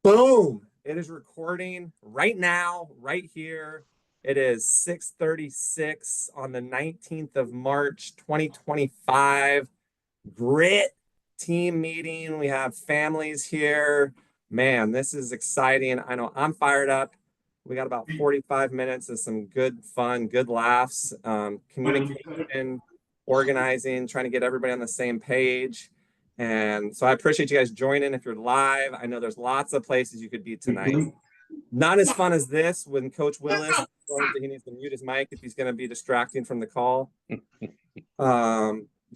Boom! It is recording right now, right here. It is 6:36 on the 19th of March, 2025. Grit team meeting. We have families here. Man, this is exciting. I know I'm fired up. We got about 45 minutes of some good fun, good laughs, communication, organizing, trying to get everybody on the same page. And so I appreciate you guys joining. If you're live, I know there's lots of places you could be tonight. Not as fun as this when Coach Willis, he needs to mute his mic if he's going to be distracting from the call.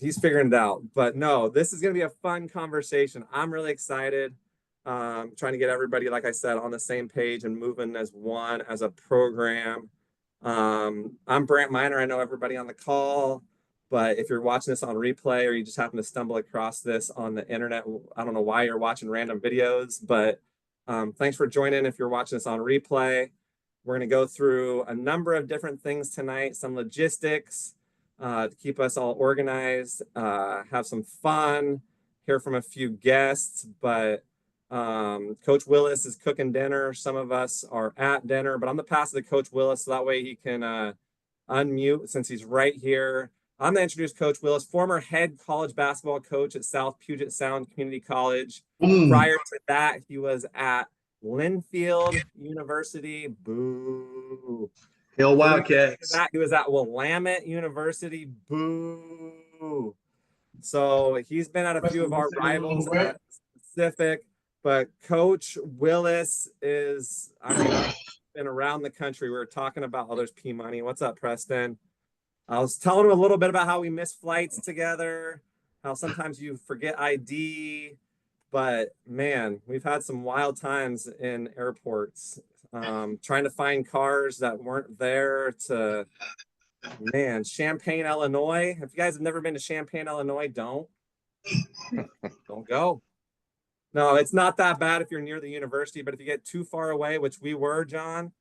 He's figuring it out. But no, this is going to be a fun conversation. I'm really excited. Trying to get everybody, like I said, on the same page and moving as one, as a program. I'm Brant Miner. I know everybody on the call, but if you're watching this on replay or you just happen to stumble across this on the internet, I don't know why you're watching random videos, but thanks for joining. If you're watching this on replay, we're going to go through a number of different things tonight, some logistics to keep us all organized, have some fun, hear from a few guests, but Coach Willis is cooking dinner. Some of us are at dinner, but I'm going to pass it to Coach Willis so that way he can unmute since he's right here. I'm going to introduce Coach Willis, former head college basketball coach at South Puget Sound Community College. Prior to that, he was at Linfield University. Boo. Hell Wildcats. He was at Willamette University. Boo. So he's been at a few of our rivals at Pacific. But Coach Willis is, I mean, I've been around the country. We were talking about, oh, there's P Money. What's up, Preston? I was telling him a little bit about how we miss flights together, how sometimes you forget ID. But man, we've had some wild times in airports, trying to find cars that weren't there to, man, Champaign, Illinois. If you guys have never been to Champaign, Illinois, don't go. No, it's not that bad if you're near the university, but if you get too far away, which we were, John,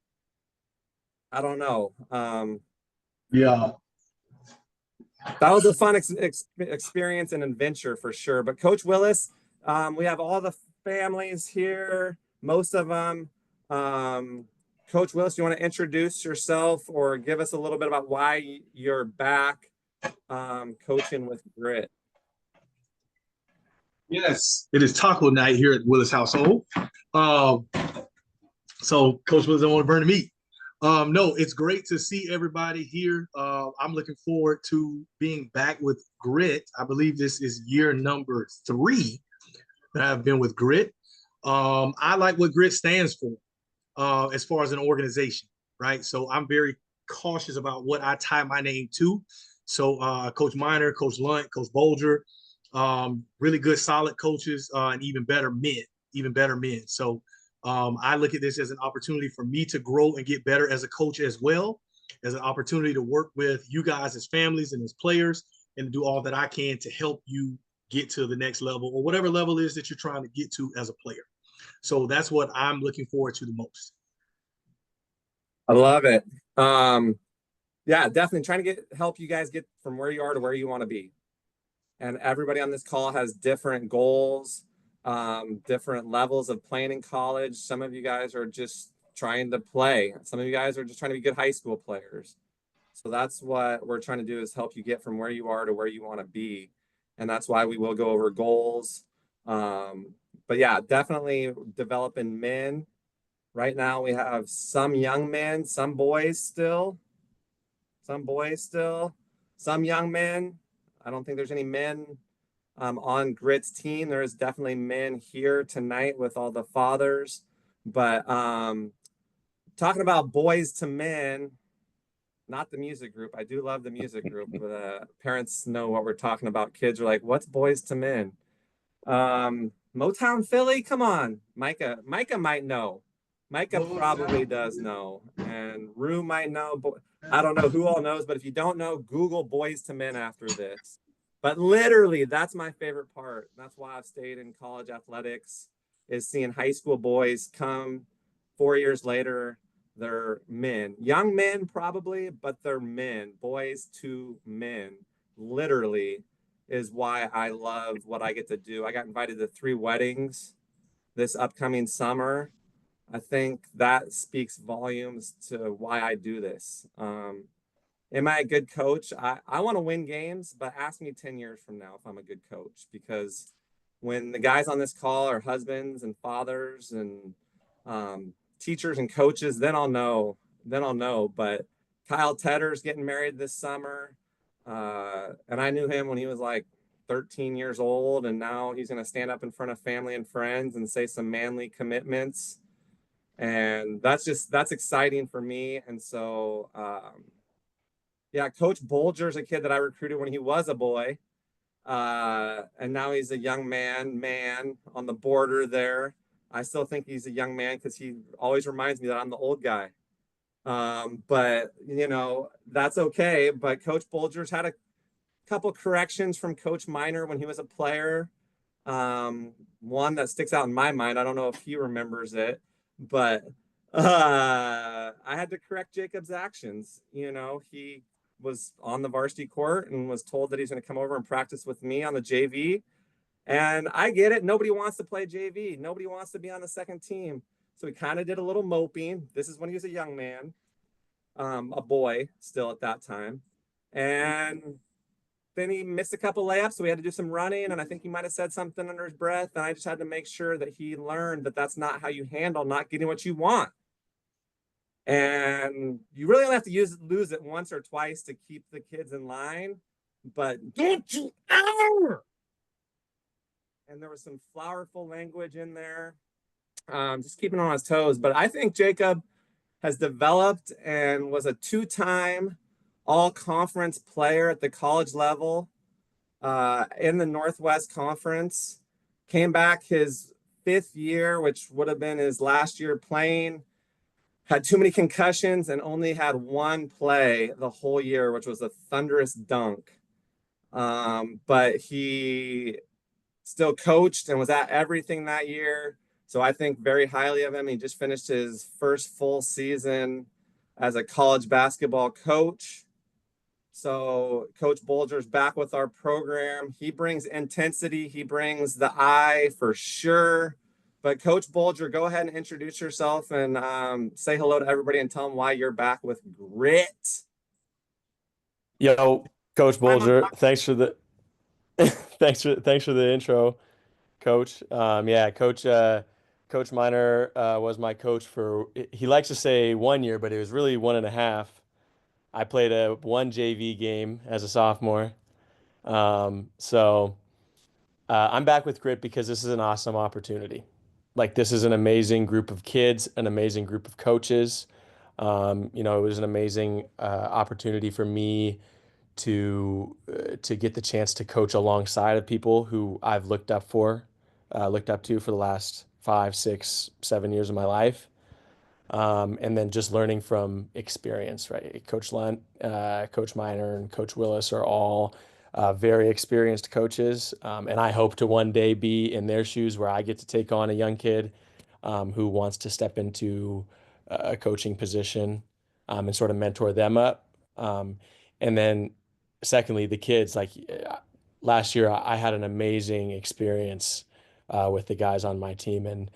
I don't know. Yeah. That was a fun experience and adventure for sure. But Coach Willis, we have all the families here, most of them. Coach Willis, you want to introduce yourself or give us a little bit about why you're back coaching with Grit? Yes, it is taco night here at Willis household. So Coach Willis don't want to burn the meat. No, it's great to see everybody here. I'm looking forward to being back with Grit. I believe this is year number 3 that I've been with Grit. I like what Grit stands for as far as an organization, right? So I'm very cautious about what I tie my name to. So Coach Miner, Coach Lunt, Coach Bolger, really good, solid coaches, and even better men. So I look at this as an opportunity for me to grow and get better as a coach as well, as an opportunity to work with you guys as families and as players and to do all that I can to help you get to the next level or whatever level is that you're trying to get to as a player. So that's what I'm looking forward to the most. I love it. Yeah, definitely trying to help you guys get from where you are to where you want to be. And everybody on this call has different goals, different levels of playing in college. Some of you guys are just trying to play. Some of you guys are just trying to be good high school players. So that's what we're trying to do is help you get from where you are to where you want to be. And that's why we will go over goals. But yeah, definitely developing men. Right now we have some young men, some boys still, some young men. I don't think there's any men on Grit's team. There is definitely men here tonight with all the fathers. But talking about boys to men, not the music group. I do love the music group. But, parents know what we're talking about. Kids are like, what's boys to men? Motown Philly, come on. Micah might know. Micah probably does know. And Rue might know. I don't know who all knows, but if you don't know, Google Boys to Men after this. But literally, that's my favorite part. That's why I've stayed in college athletics, is seeing high school boys come 4 years later. They're men. Young men, probably, but they're men. Boys to men. Literally is why I love what I get to do. I got invited to 3 weddings this upcoming summer, I think that speaks volumes to why I do this. Am I a good coach? I want to win games, but ask me 10 years from now if I'm a good coach, because when the guys on this call are husbands and fathers and teachers and coaches, then I'll know. Then I'll know. But Kyle Tedder's getting married this summer. And I knew him when he was like 13 years old, and now he's going to stand up in front of family and friends and say some manly commitments. And that's exciting for me. And so, yeah, Coach Bolger's a kid that I recruited when he was a boy. And now he's a young man on the border there. I still think he's a young man because he always reminds me that I'm the old guy. But you know, that's okay. But Coach Bolger's had a couple corrections from Coach Miner when he was a player. One that sticks out in my mind, I don't know if he remembers it, but I had to correct Jacob's actions. You know, he was on the varsity court and was told that he's going to come over and practice with me on the JV. And I get it. Nobody wants to play JV. Nobody wants to be on the second team. So we kind of did a little moping. This is when he was a young man, a boy still at that time. And then he missed a couple layups, so we had to do some running, and I think he might have said something under his breath, and I just had to make sure that he learned that that's not how you handle not getting what you want. And you really only have to lose it once or twice to keep the kids in line, but don't you ever. And there was some flowerful language in there, just keeping on his toes. But I think Jacob has developed and was a two-time all-conference player at the college level in the Northwest Conference. Came back his 5th year, which would have been his last year playing. Had too many concussions and only had one play the whole year, which was a thunderous dunk. But he still coached and was at everything that year. So I think very highly of him. He just finished his first full season as a college basketball coach. So Coach Bolger's back with our program. He brings intensity. He brings the eye for sure. But Coach Bolger, go ahead and introduce yourself and say hello to everybody and tell them why you're back with grit. Yo, Coach I'm Bolger, thanks for the thanks for the intro, Coach. Yeah, Coach Miner was my coach for. He likes to say 1 year, but it was really 1.5. I played a one JV game as a sophomore. I'm back with Grit because this is an awesome opportunity. Like this is an amazing group of kids, an amazing group of coaches. It was an amazing opportunity for me to get the chance to coach alongside of people who I've looked up to for the last 5, 6, 7 years of my life. And then just learning from experience, right? Coach Lunt, Coach Miner, and Coach Willis are all very experienced coaches. And I hope to one day be in their shoes where I get to take on a young kid who wants to step into a coaching position and sort of mentor them up. And then secondly, the kids, like last year, I had an amazing experience with the guys on my team. And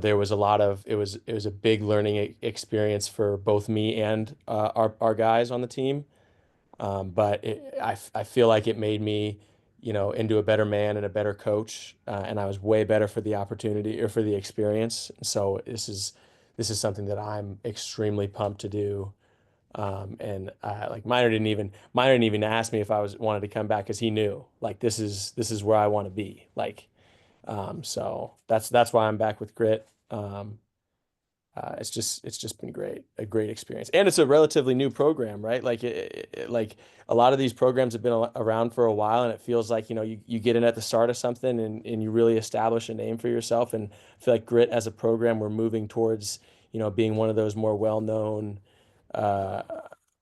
there was a lot of it was a big learning experience for both me and our guys on the team. But I feel like it made me, into a better man and a better coach, and I was way better for the opportunity or for the experience. So this is something that I'm extremely pumped to do. And like Miner didn't even ask me if I wanted to come back because he knew like this is where I want to be. Like so that's why I'm back with Grit. It's just been a great experience, and it's a relatively new program, right? Like like a lot of these programs have been around for a while, and it feels like you get in at the start of something, and you really establish a name for yourself. And I feel like Grit as a program, we're moving towards being one of those more well-known uh,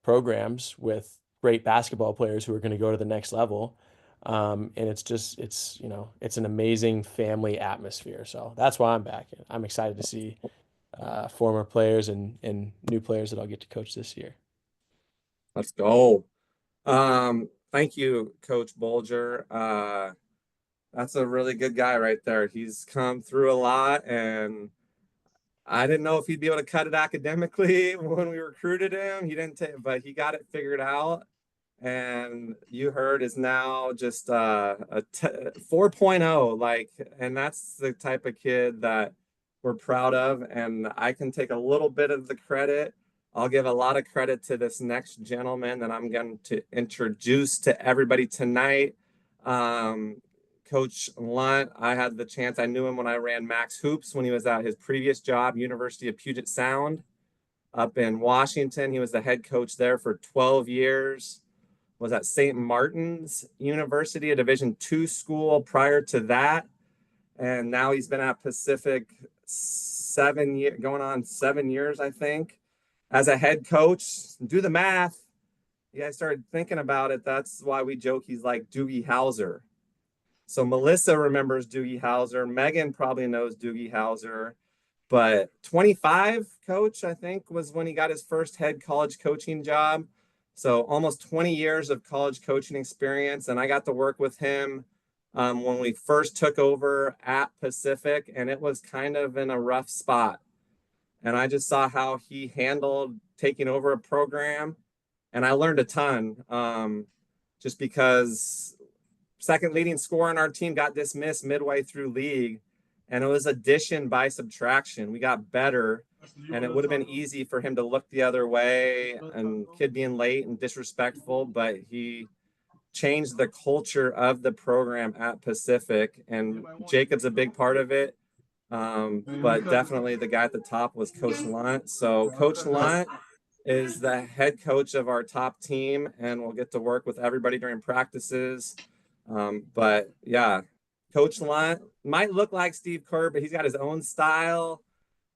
programs with great basketball players who are going to go to the next level. And it's an amazing family atmosphere. So that's why I'm back. I'm excited to see former players and new players that I'll get to coach this year. Let's go. Thank you, Coach Bolger. That's a really good guy right there. He's come through a lot, and I didn't know if he'd be able to cut it academically when we recruited him. He didn't take, but he got it figured out. And you heard is now just 4.0, like, and that's the type of kid that we're proud of. And I can take a little bit of the credit. I'll give a lot of credit to this next gentleman that I'm going to introduce to everybody tonight. Um, Coach Lunt, I had the chance, I knew him when I ran Max Hoops when he was at his previous job, University of Puget Sound up in Washington. He was the head coach there for 12 years, was at St. Martin's University, a Division II school prior to that. And now he's been at Pacific 7 years, going on 7 years, I think, as a head coach. Do the math. Yeah, I started thinking about it. That's why we joke he's like Doogie Howser. So Melissa remembers Doogie Howser. Megan probably knows Doogie Howser. But 25, coach, I think, was when he got his first head college coaching job. So almost 20 years of college coaching experience. And I got to work with him when we first took over at Pacific, and it was kind of in a rough spot. And I just saw how he handled taking over a program. And I learned a ton just because second leading scorer on our team got dismissed midway through league, and it was addition by subtraction. We got better, and it would have been easy for him to look the other way and kid being late and disrespectful, but he changed the culture of the program at Pacific, and Jacob's a big part of it. But definitely the guy at the top was Coach Lunt. So Coach Lunt is the head coach of our top team, and we'll get to work with everybody during practices. But yeah, Coach Lunt might look like Steve Kerr, but he's got his own style,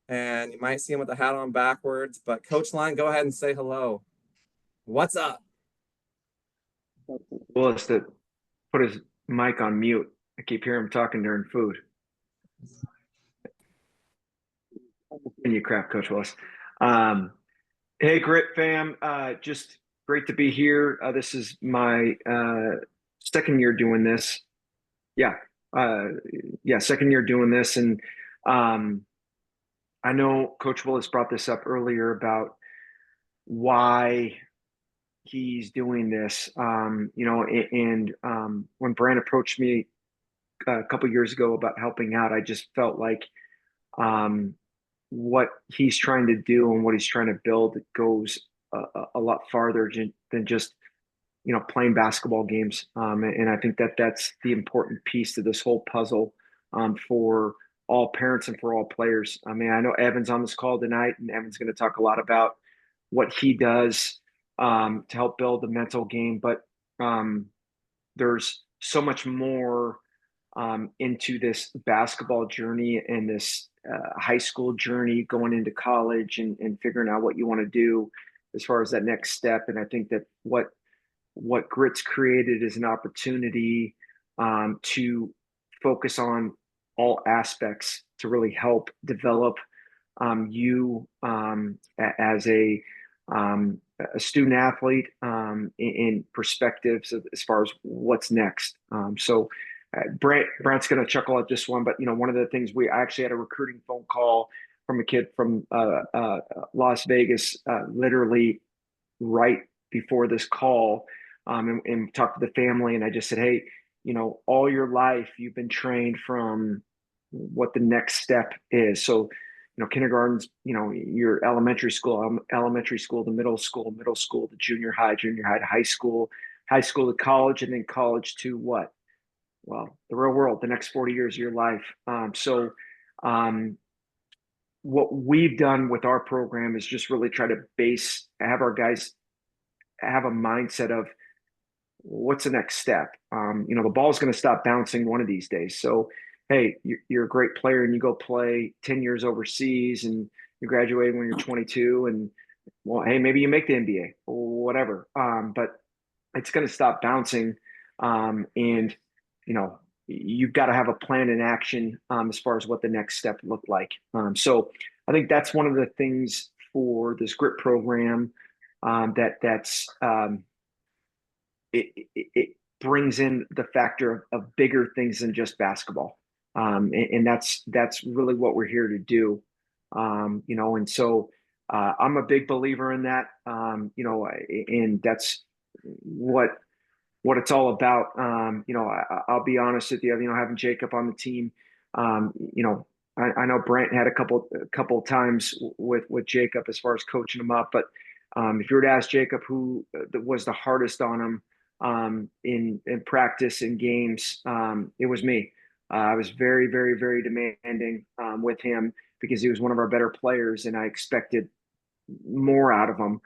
and you might see him with the hat on backwards. But Coach Lunt, go ahead and say hello. What's up? Willis to put his mic on mute. I keep hearing him talking during food. And you crap, Coach Willis. Hey, Grit fam. Just great to be here. This is my second year doing this. Yeah. Second year doing this. And I know Coach Willis brought this up earlier about why he's doing this. When Brand approached me a couple years ago about helping out, I just felt like what he's trying to do and what he's trying to build goes a lot farther than just playing basketball games. And I think that's the important piece to this whole puzzle for all parents and for all players. I mean, I know Evan's on this call tonight, and Evan's going to talk a lot about what he does to help build the mental game, but there's so much more into this basketball journey and this high school journey going into college and figuring out what you want to do as far as that next step. And I think that what Grit's created is an opportunity to focus on all aspects to really help develop you as a student athlete in perspectives as far as what's next. Brant's going to chuckle at this one, but one of the things I actually had a recruiting phone call from a kid from Las Vegas, literally right before this call, and talked to the family. And I just said, hey, all your life you've been trained from what the next step is. So, kindergarten's, your elementary school, to middle school to junior high to high school to college, and then college to what? Well, the real world, the next 40 years of your life. What we've done with our program is just really try to have our guys have a mindset of what's the next step. The ball's going to stop bouncing one of these days. So, hey, you're a great player and you go play 10 years overseas and you graduate when you're 22, and well, hey, maybe you make the NBA or whatever. But it's going to stop bouncing. And you've got to have a plan in action as far as what the next step looked like. So I think that's one of the things for this Grit program it brings in the factor of bigger things than just basketball. And that's really what we're here to do. You know, and so I'm a big believer in that. You know, and that's what it's all about. You know, I'll be honest with you. You know, having Jacob on the team, you know, I know Brent had a couple times with Jacob as far as coaching him up, but if you were to ask Jacob who was the hardest on him in practice and games, it was me. I was very, very, very demanding with him because he was one of our better players, and I expected more out of him.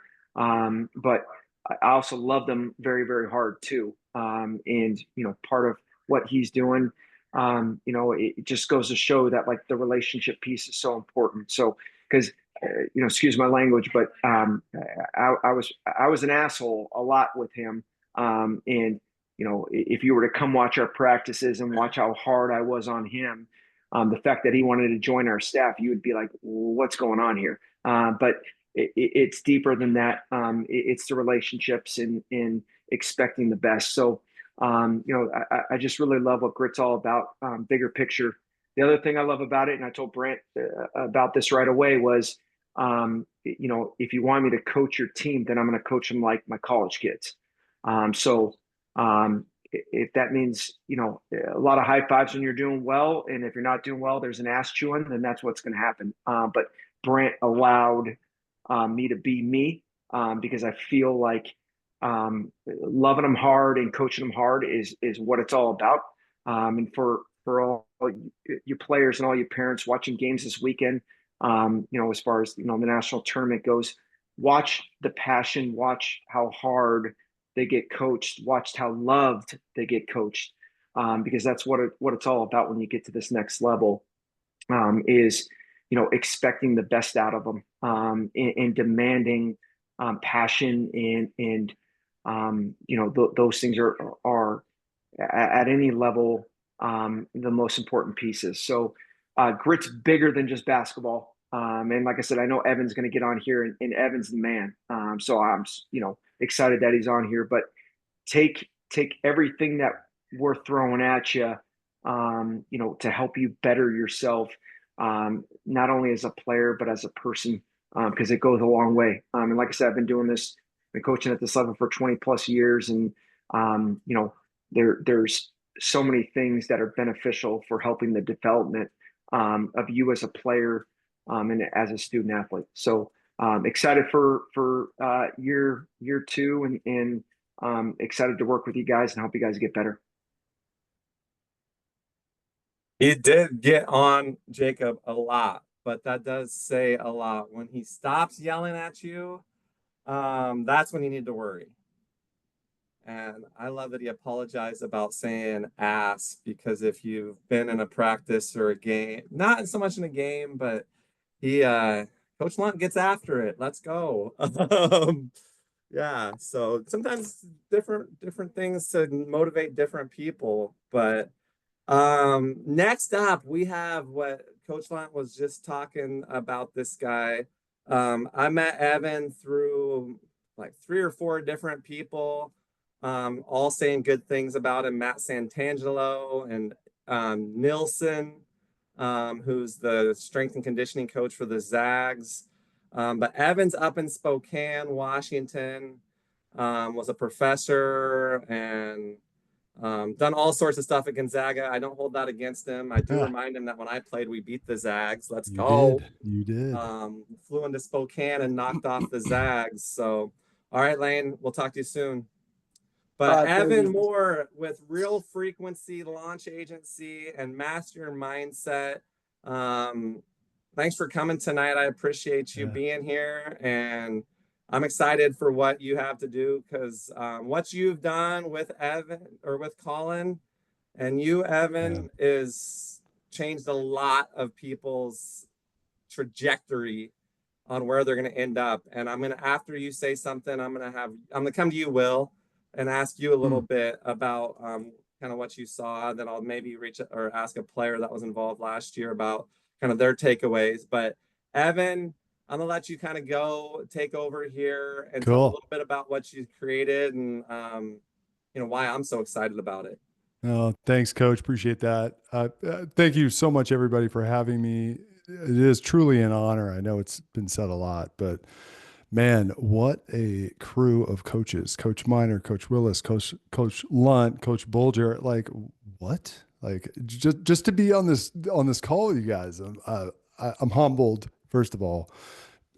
But I also loved him very, very hard too. And you know, part of what he's doing, you know, it just goes to show that like the relationship piece is so important. So, because you know, excuse my language, but I was an asshole a lot with him. And you know, if you were to come watch our practices and watch how hard I was on him, the fact that he wanted to join our staff, you would be like, what's going on here? But it's deeper than that. It's the relationships and expecting the best. So, you know, I just really love what Grit's all about, bigger picture. The other thing I love about it, and I told Brent about this right away, was, you know, if you want me to coach your team, then I'm going to coach them like my college kids. So if that means, you know, a lot of high fives when you're doing well, and if you're not doing well, there's an ass chewing, then that's what's going to happen. But Brent allowed me to be me because I feel like loving them hard and coaching them hard is what it's all about. And for all you players and all you parents watching games this weekend, you know, as far as, you know, the national tournament goes, watch the passion, watch how hard they get coached, watch how loved they get coached, because that's what it's all about when you get to this next level. Is, you know, expecting the best out of them, and demanding passion and you know, those things are at any level the most important pieces. So Grit's bigger than just basketball. And like I said, I know Evan's going to get on here, and Evan's the man. So I'm, you know, excited that he's on here. But take everything that we're throwing at you, you know, to help you better yourself, not only as a player but as a person, because it goes a long way. And like I said, I've been doing this, been coaching at this level for 20 plus years, and you know, there's so many things that are beneficial for helping the development of you as a player and as a student athlete. So excited for year two, and excited to work with you guys and help you guys get better. He did get on Jacob a lot, but that does say a lot. When he stops yelling at you, that's when you need to worry. And I love that he apologized about saying ass, because if you've been in a practice or a game, not so much in a game, but he Coach Lunt gets after it. Let's go. Yeah, so sometimes different things to motivate different people. But next up we have what Coach Lunt was just talking about, this guy. I met Evan through like 3 or 4 different people, all saying good things about him. Matt Santangelo and Nilsson, who's the strength and conditioning coach for the Zags. But Evan's up in Spokane, Washington, was a professor and done all sorts of stuff at Gonzaga. I don't hold that against him. I do remind him that when I played, we beat the Zags. Let's go. You did. Flew into Spokane and knocked off the Zags. So, all right, Lane, we'll talk to you soon. But Evan Moore with Real Frequency Launch Agency and Master Your Mindset. Thanks for coming tonight. I appreciate you being here, and I'm excited for what you have to do, because what you've done with Evan, or with Colin, and you, Evan, is changed a lot of people's trajectory on where they're going to end up. And I'm going to, after you say something, I'm going to come to you, Will, and ask you a little bit about kind of what you saw. Then I'll maybe reach or ask a player that was involved last year about kind of their takeaways. But Evan, I'm gonna let you kind of go take over here and tell a little bit about what you created and why I'm so excited about it. Oh, thanks, Coach. Appreciate that. Thank you so much, everybody, for having me. It is truly an honor. I know it's been said a lot, but man, what a crew of coaches! Coach Miner, Coach Willis, Coach Lunt, Coach Bulger. Like what? Like just to be on this call with you guys. I'm humbled, first of all,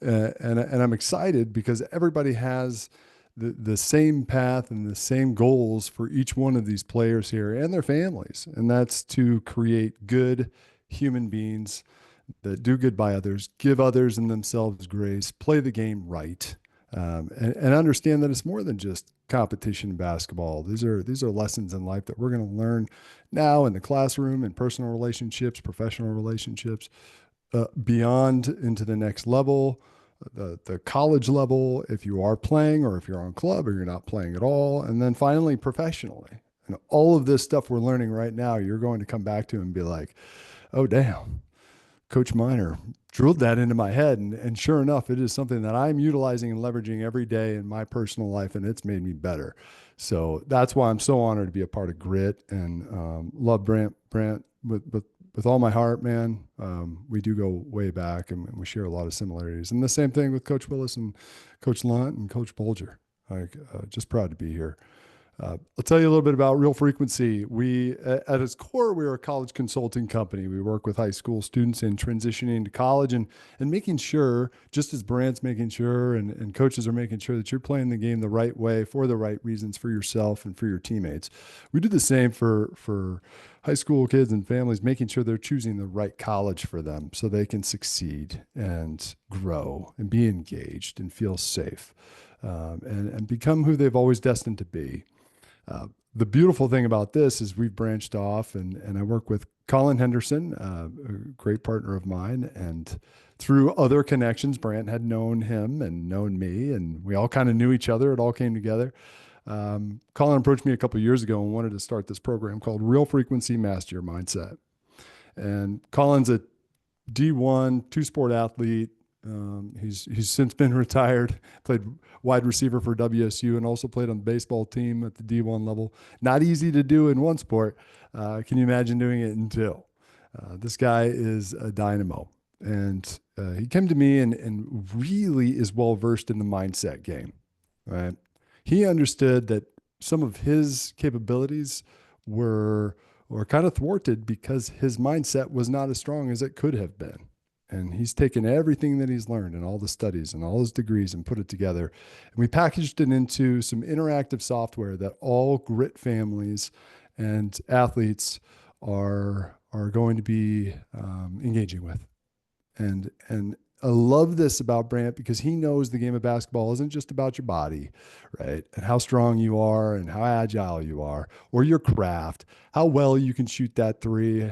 and I'm excited because everybody has the same path and the same goals for each one of these players here and their families. And that's to create good human beings that do good by others, give others and themselves grace, play the game right, and understand that it's more than just competition in basketball. These are lessons in life that we're going to learn now in the classroom, in personal relationships, professional relationships, beyond into the next level, the college level, if you are playing or if you're on club or you're not playing at all. And then finally, professionally. And all of this stuff we're learning right now, you're going to come back to and be like, oh, damn, Coach Miner drilled that into my head. And sure enough, it is something that I'm utilizing and leveraging every day in my personal life, and it's made me better. So that's why I'm so honored to be a part of Grit and love Brant with all my heart, man. We do go way back and we share a lot of similarities. And the same thing with Coach Willis and Coach Lunt and Coach Bulger. Like, just proud to be here. I'll tell you a little bit about Real Frequency. We, at its core, we're a college consulting company. We work with high school students in transitioning to college and making sure, just as Brant's making sure and coaches are making sure that you're playing the game the right way for the right reasons for yourself and for your teammates. We do the same for high school kids and families, making sure they're choosing the right college for them so they can succeed and grow and be engaged and feel safe, and become who they've always destined to be. The beautiful thing about this is we've branched off and I work with Colin Henderson, a great partner of mine. And through other connections, Brant had known him and known me, and we all kind of knew each other. It all came together. Colin approached me a couple of years ago and wanted to start this program called Real Frequency Master Your Mindset. And Colin's a D1 two-sport athlete. He's since been retired, played wide receiver for WSU and also played on the baseball team at the D1 level. Not easy to do in one sport. Can you imagine doing it in two? This guy is a dynamo. And he came to me and really is well-versed in the mindset game, right? He understood that some of his capabilities were kind of thwarted because his mindset was not as strong as it could have been. And he's taken everything that he's learned and all the studies and all his degrees and put it together. And we packaged it into some interactive software that all Grit families and athletes are going to be engaging with. And I love this about Brant because he knows the game of basketball isn't just about your body, right? And how strong you are and how agile you are, or your craft, how well you can shoot that three.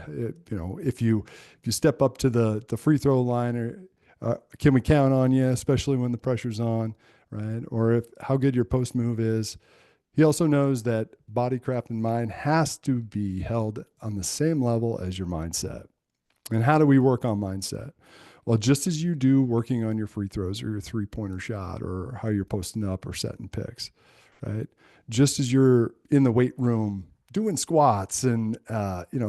If you step up to the free throw line, or can we count on you, especially when the pressure's on, right? Or how good your post move is. He also knows that body, craft, and mind has to be held on the same level as your mindset. And how do we work on mindset? Well, just as you do working on your free throws or your three-pointer shot or how you're posting up or setting picks, right? Just as you're in the weight room doing squats and,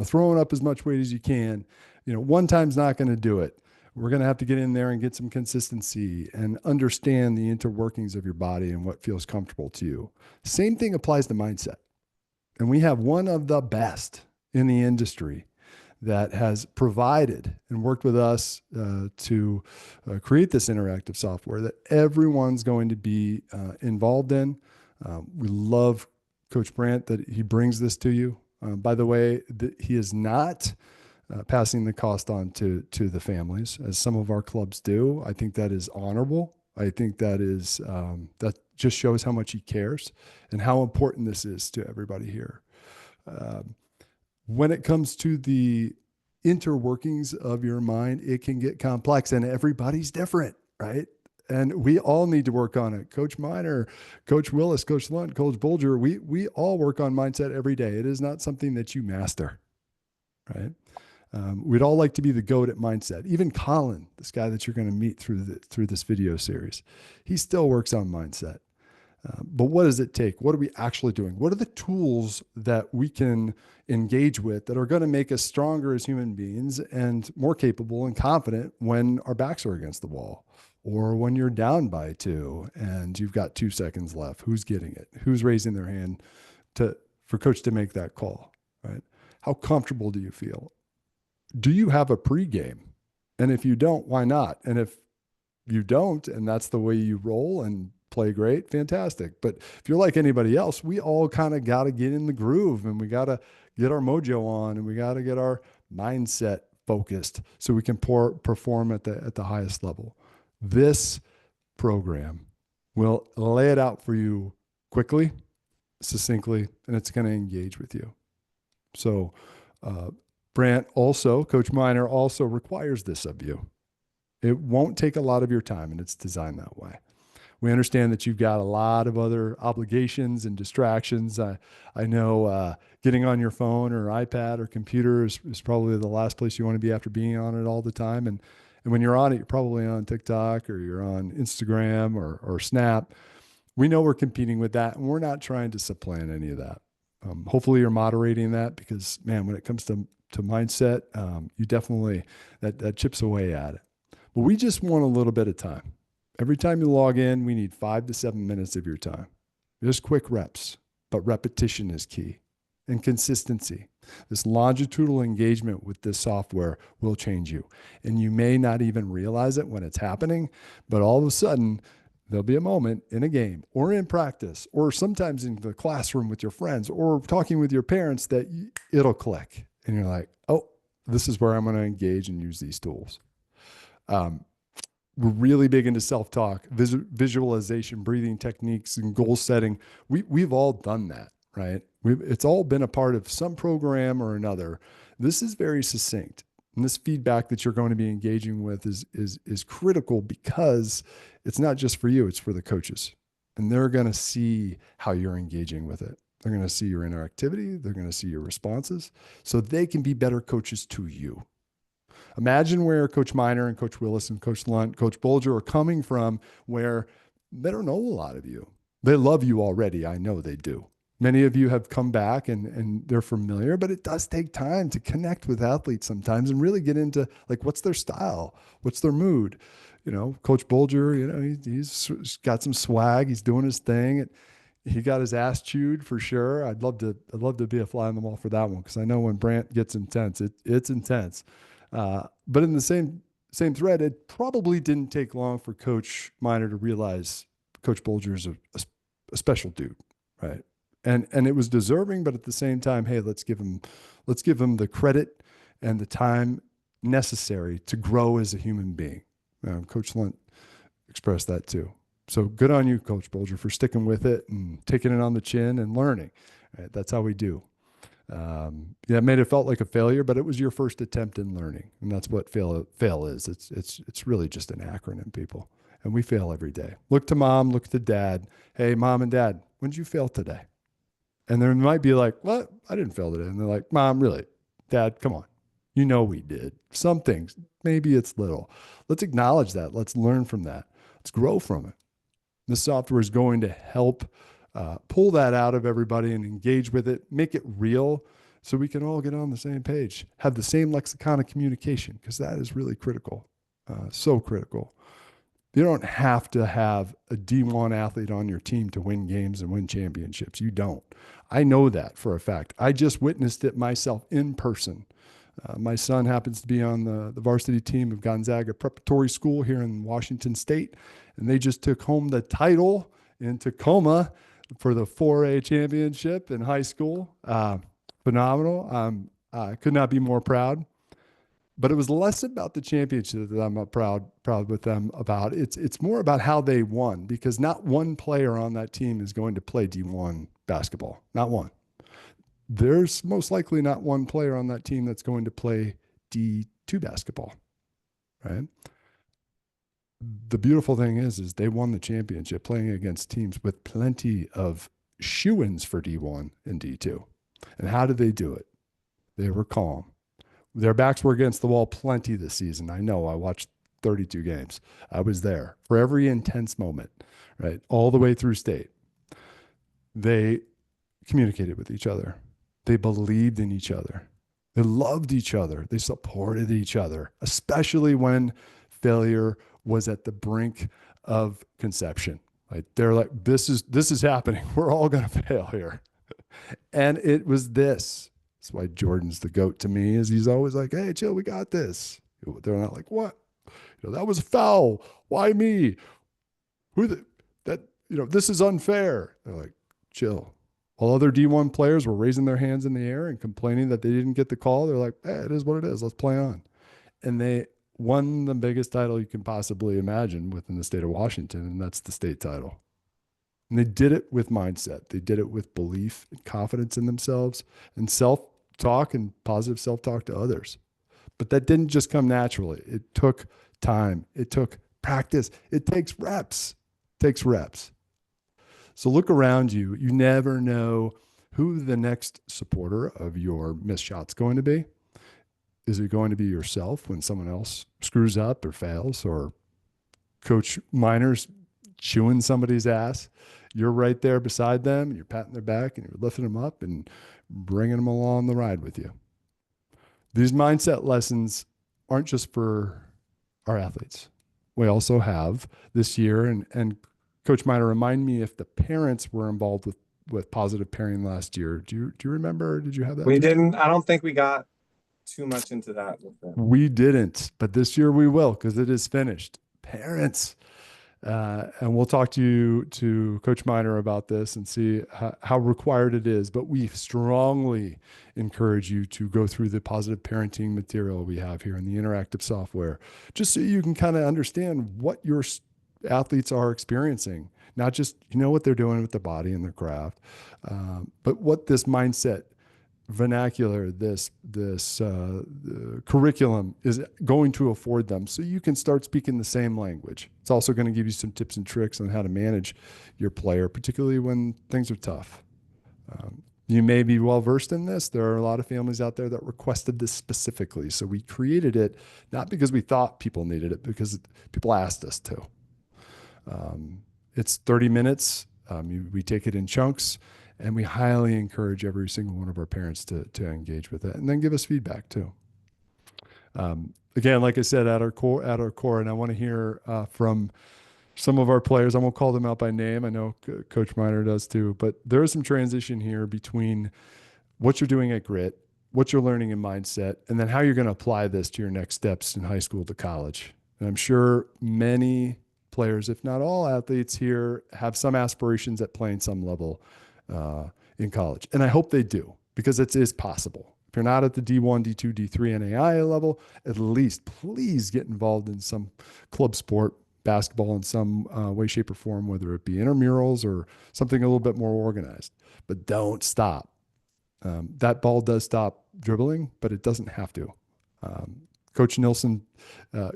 throwing up as much weight as you can, one time's not going to do it. We're going to have to get in there and get some consistency and understand the interworkings of your body and what feels comfortable to you. Same thing applies to mindset. And we have one of the best in the industry that has provided and worked with us to create this interactive software that everyone's going to be involved in. We love Coach Brant that he brings this to you. By the way, he is not passing the cost on to the families, as some of our clubs do. I think that is honorable. I think that is that just shows how much he cares and how important this is to everybody here. When it comes to the interworkings of your mind, it can get complex and everybody's different, right? And we all need to work on it. Coach Miner, Coach Willis, Coach Lunt, Coach Bulger, we all work on mindset every day. It is not something that you master, right? We'd all like to be the GOAT at mindset. Even Colin, this guy that you're going to meet through this video series, he still works on mindset. But what does it take? What are we actually doing? What are the tools that we can engage with that are going to make us stronger as human beings and more capable and confident when our backs are against the wall, or when you're down by 2 and you've got 2 seconds left? Who's getting it? Who's raising their hand for coach to make that call, right? How comfortable do you feel? Do you have a pregame? And if you don't, why not? And if you don't, and that's the way you roll and play great, fantastic. But if you're like anybody else, we all kind of got to get in the groove, and we got to get our mojo on, and we got to get our mindset focused so we can perform at the highest level. This program will lay it out for you quickly, succinctly, and it's going to engage with you. So Brant also, Coach Miner also requires this of you. It won't take a lot of your time, and it's designed that way. We understand that you've got a lot of other obligations and distractions. I know getting on your phone or iPad or computer is probably the last place you want to be after being on it all the time. And when you're on it, you're probably on TikTok or you're on Instagram or Snap. We know we're competing with that, and we're not trying to supplant any of that. Hopefully you're moderating that, because, man, when it comes to mindset, you definitely, that chips away at it. But we just want a little bit of time. Every time you log in, we need 5 to 7 minutes of your time. Just quick reps, but repetition is key, and consistency. This longitudinal engagement with this software will change you. And you may not even realize it when it's happening, but all of a sudden, there'll be a moment in a game or in practice or sometimes in the classroom with your friends or talking with your parents that it'll click. And you're like, oh, this is where I'm going to engage and use these tools. We're really big into self-talk, visualization, breathing techniques, and goal setting. We've all done that, right? It's all been a part of some program or another. This is very succinct. And this feedback that you're going to be engaging with is critical, because it's not just for you, it's for the coaches. And they're going to see how you're engaging with it. They're going to see your interactivity. They're going to see your responses, so they can be better coaches to you. Imagine where Coach Miner and Coach Willis and Coach Lunt, Coach Bolger are coming from, where they don't know a lot of you. They love you already. I know they do. Many of you have come back and they're familiar, but it does take time to connect with athletes sometimes and really get into, like, what's their style? What's their mood? You know, Coach Bolger, you know, he's got some swag. He's doing his thing. He got his ass chewed for sure. I'd love to be a fly on the wall for that one, because I know when Brant gets intense, it's intense. But in the same thread, it probably didn't take long for Coach Miner to realize Coach Bolger is a special dude, right? And it was deserving, but at the same time, hey, let's give him the credit and the time necessary to grow as a human being. Coach Lunt expressed that too. So good on you, Coach Bolger, for sticking with it and taking it on the chin and learning. Right? That's how we do. It made it felt like a failure, but it was your first attempt in learning, and that's what fail is. It's really just an acronym, people, and we fail every day. Look to mom, look to dad. Hey, mom and dad, when did you fail today? And there might be like, what? I didn't fail today. And they're like, Mom, really? Dad, come on. You know we did. Some things, maybe it's little. Let's acknowledge that. Let's learn from that. Let's grow from it. This software is going to help pull that out of everybody and engage with it, make it real, so we can all get on the same page, have the same lexicon of communication, because that is really critical, so critical. You don't have to have a D1 athlete on your team to win games and win championships. You don't. I know that for a fact. I just witnessed it myself in person. My son happens to be on the varsity team of Gonzaga Preparatory School here in Washington State, and they just took home the title in Tacoma for the 4A championship in high school. Phenomenal. I could not be more proud. But it was less about the championship that I'm proud with them about. It's more about how they won, because not one player on that team is going to play D1 basketball. Not one. There's most likely not one player on that team that's going to play D2 basketball, right? The beautiful thing is they won the championship playing against teams with plenty of shoo-ins for D1 and D2. And how did they do it? They were calm. Their backs were against the wall plenty this season. I know. I watched 32 games. I was there for every intense moment, right? All the way through state. They communicated with each other. They believed in each other. They loved each other. They supported each other, especially when failure was at the brink of conception. Like they're like, this is happening. We're all going to fail here. And it was this. That's why Jordan's the GOAT to me, is he's always like, hey, chill, we got this. They're not like, what? That was a foul. Why me? This is unfair. They're like, chill. While other D1 players were raising their hands in the air and complaining that they didn't get the call, they're like, hey, it is what it is. Let's play on. And they won the biggest title you can possibly imagine within the state of Washington, and that's the state title. And they did it with mindset. They did it with belief and confidence in themselves and self-talk and positive self-talk to others. But that didn't just come naturally. It took time. It took practice. It takes reps. It takes reps. So look around you. You never know who the next supporter of your missed shot's going to be. Is it going to be yourself when someone else screws up or fails, or Coach Miner's chewing somebody's ass? You're right there beside them, and you're patting their back, and you're lifting them up and bringing them along the ride with you. These mindset lessons aren't just for our athletes. We also have this year, and Coach Miner, remind me if the parents were involved with positive pairing last year. Do you remember? Did you have that? We didn't. I don't think we got too much into that with them. We didn't, but this year we will, because it is finished. Parents, and we'll talk to Coach Miner about this and see how required it is. But we strongly encourage you to go through the positive parenting material we have here in the interactive software, just so you can kind of understand what your athletes are experiencing, not just what they're doing with their body and their craft, but what this mindset vernacular, this curriculum is going to afford them, so you can start speaking the same language. It's also going to give you some tips and tricks on how to manage your player, particularly when things are tough. You may be well versed in this. There are a lot of families out there that requested this specifically. So we created it, not because we thought people needed it, because people asked us to. It's 30 minutes. We take it in chunks, and we highly encourage every single one of our parents to engage with it, and then give us feedback too. Again, like I said, at our core, and I want to hear from some of our players. I won't call them out by name. I know Coach Miner does too, but there is some transition here between what you're doing at Grit, what you're learning in mindset, and then how you're going to apply this to your next steps in high school to college. And I'm sure many players, if not all athletes here, have some aspirations at playing some level in college. And I hope they do, because it is possible. If you're not at the D1, D2, D3 NAIA level, at least please get involved in some club sport, basketball in some way, shape, or form, whether it be intramurals or something a little bit more organized. But don't stop. That ball does stop dribbling, but it doesn't have to. Coach Nilsson,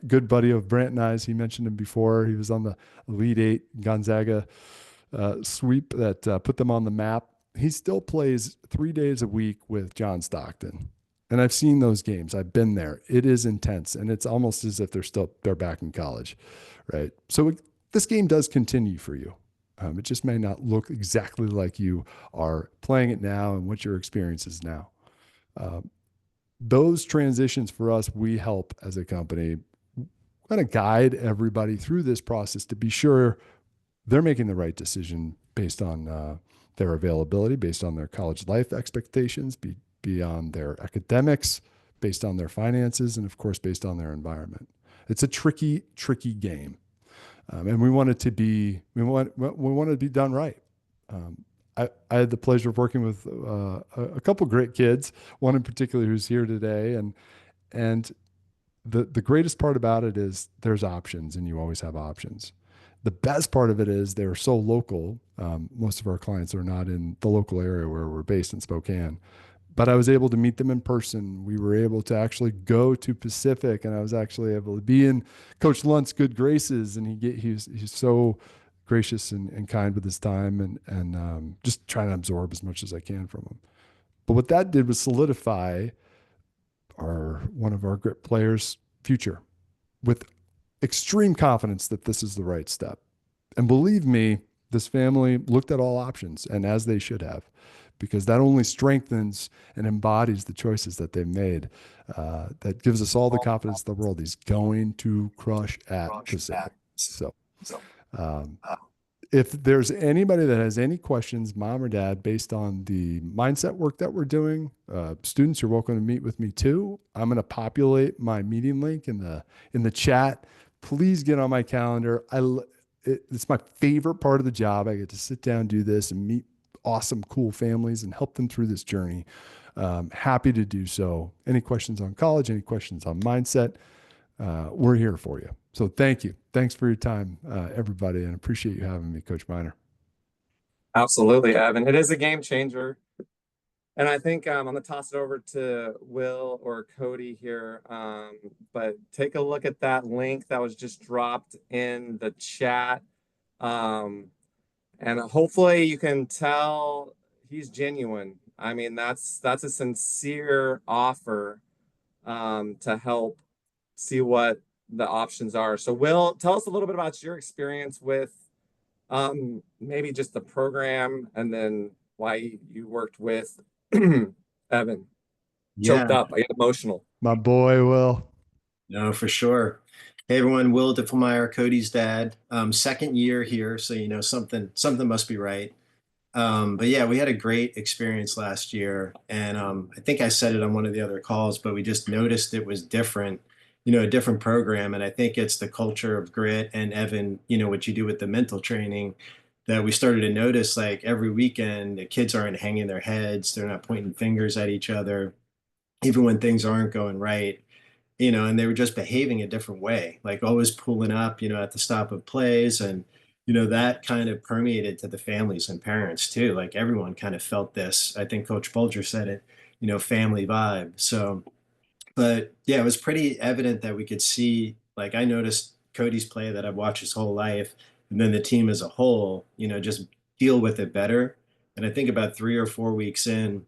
good buddy of Brant and I's, he mentioned him before. He was on the Elite Eight Gonzaga sweep that put them on the map. He still plays 3 days a week with John Stockton. And I've seen those games. I've been there. It is intense, and it's almost as if they're back in college, right? So this game does continue for you. It just may not look exactly like you are playing it now and what your experience is now. Those transitions for us, we help as a company kind of guide everybody through this process to be sure they're making the right decision based on their availability, based on their college life expectations, beyond their academics, based on their finances, and of course, based on their environment. It's a tricky, tricky game. And we want it to be, we want it to be done right. I had the pleasure of working with a couple great kids, one in particular who's here today. And the greatest part about it is there's options, and you always have options. The best part of it is they're so local. Most of our clients are not in the local area where we're based in Spokane, but I was able to meet them in person. We were able to actually go to Pacific, and I was actually able to be in Coach Lunt's good graces. And he's so gracious and kind with his time, and just trying to absorb as much as I can from him. But what that did was solidify one of our Grit players' future with extreme confidence that this is the right step. And believe me, this family looked at all options, and as they should have, because that only strengthens and embodies the choices that they've made. That gives us all the confidence in the world. He's going to crush at Pacific. So, um, if there's anybody that has any questions, mom or dad, based on the mindset work that we're doing, students, you're welcome to meet with me too. I'm going to populate my meeting link in the chat. Please get on my calendar. It's my favorite part of the job. I get to sit down, do this, and meet awesome, cool families and help them through this journey. Happy to do so. Any questions on college, any questions on mindset, we're here for you. So thank you. Thanks for your time, everybody, and appreciate you having me, Coach Miner. Absolutely, Evan. It is a game changer. And I think I'm going to toss it over to Will or Cody here. But take a look at that link that was just dropped in the chat. And hopefully you can tell he's genuine. I mean, that's a sincere offer to help see what the options are. So Will, tell us a little bit about your experience with maybe just the program, and then why you worked with Evan. Choked up, I get emotional. My boy, Will. No, for sure. Hey everyone, Will Diffelmeyer, Cody's dad. Second year here, so you know something must be right. But yeah, we had a great experience last year, and I think I said it on one of the other calls, but we just noticed it was different, you know, a different program, and I think it's the culture of grit and Evan, you know, what you do with the mental training that we started to notice. Like every weekend, the kids aren't hanging their heads, they're not pointing fingers at each other, even when things aren't going right, you know, and they were just behaving a different way, like always pulling up, you know, at the stop of plays. And, you know, that kind of permeated to the families and parents too. Like everyone kind of felt this. I think Coach Bulger said it, you know, family vibe. So, but yeah, it was pretty evident that we could see, like I noticed Cody's play that I've watched his whole life, and then the team as a whole, you know, just deal with it better. And I think about 3 or 4 weeks in,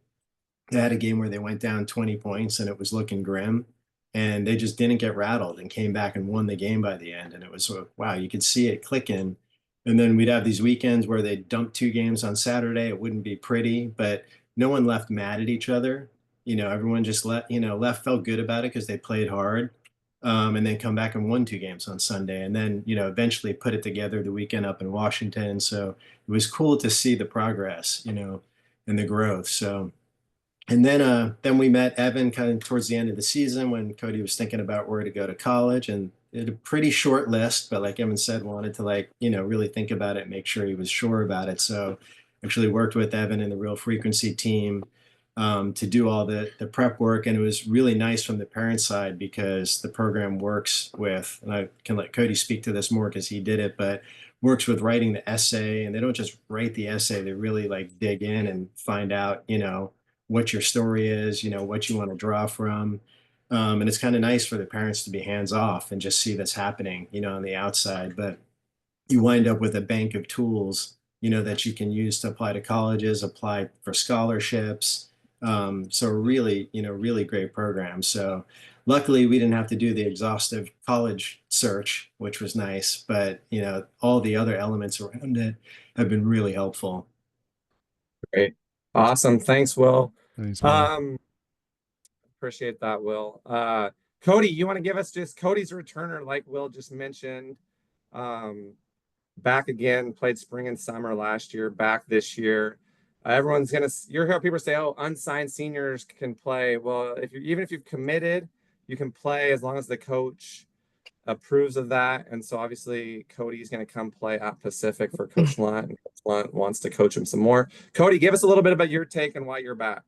they had a game where they went down 20 points and it was looking grim, and they just didn't get rattled and came back and won the game by the end. And it was wow, you could see it clicking. And then we'd have these weekends where they dumped 2 games on Saturday. It wouldn't be pretty, but no one left mad at each other. You know, everyone just left felt good about it because they played hard. And then come back and won 2 games on Sunday, and then, you know, eventually put it together the weekend up in Washington. So it was cool to see the progress, you know, and the growth. So, and then we met Evan kind of towards the end of the season when Cody was thinking about where to go to college, and it had a pretty short list, but like Evan said, wanted to, like, you know, really think about it, make sure he was sure about it. So actually worked with Evan and the Real Frequency team to do all the prep work. And it was really nice from the parent side because the program works with, and I can let Cody speak to this more because he did it, but works with writing the essay. And they don't just write the essay, they really like dig in and find out, you know, what your story is, you know, what you want to draw from. And it's kind of nice for the parents to be hands off and just see this happening, you know, on the outside. But you wind up with a bank of tools, you know, that you can use to apply to colleges, apply for scholarships. So really, you know, really great program. So luckily we didn't have to do the exhaustive college search, which was nice, but, you know, all the other elements around it have been really helpful. Great. Awesome. Thanks, Will. Thanks, man. Appreciate that, Will. Cody, you want to give us just Cody's returner, like Will just mentioned. Back again, played spring and summer last year, back this year. Everyone's gonna, you're hearing people say, oh, unsigned seniors can play. Well, even if you've committed, you can play as long as the coach approves of that. And so obviously Cody's going to come play at Pacific for Coach Lunt, and Coach Lunt wants to coach him some more. Cody, give us a little bit about your take and why you're back.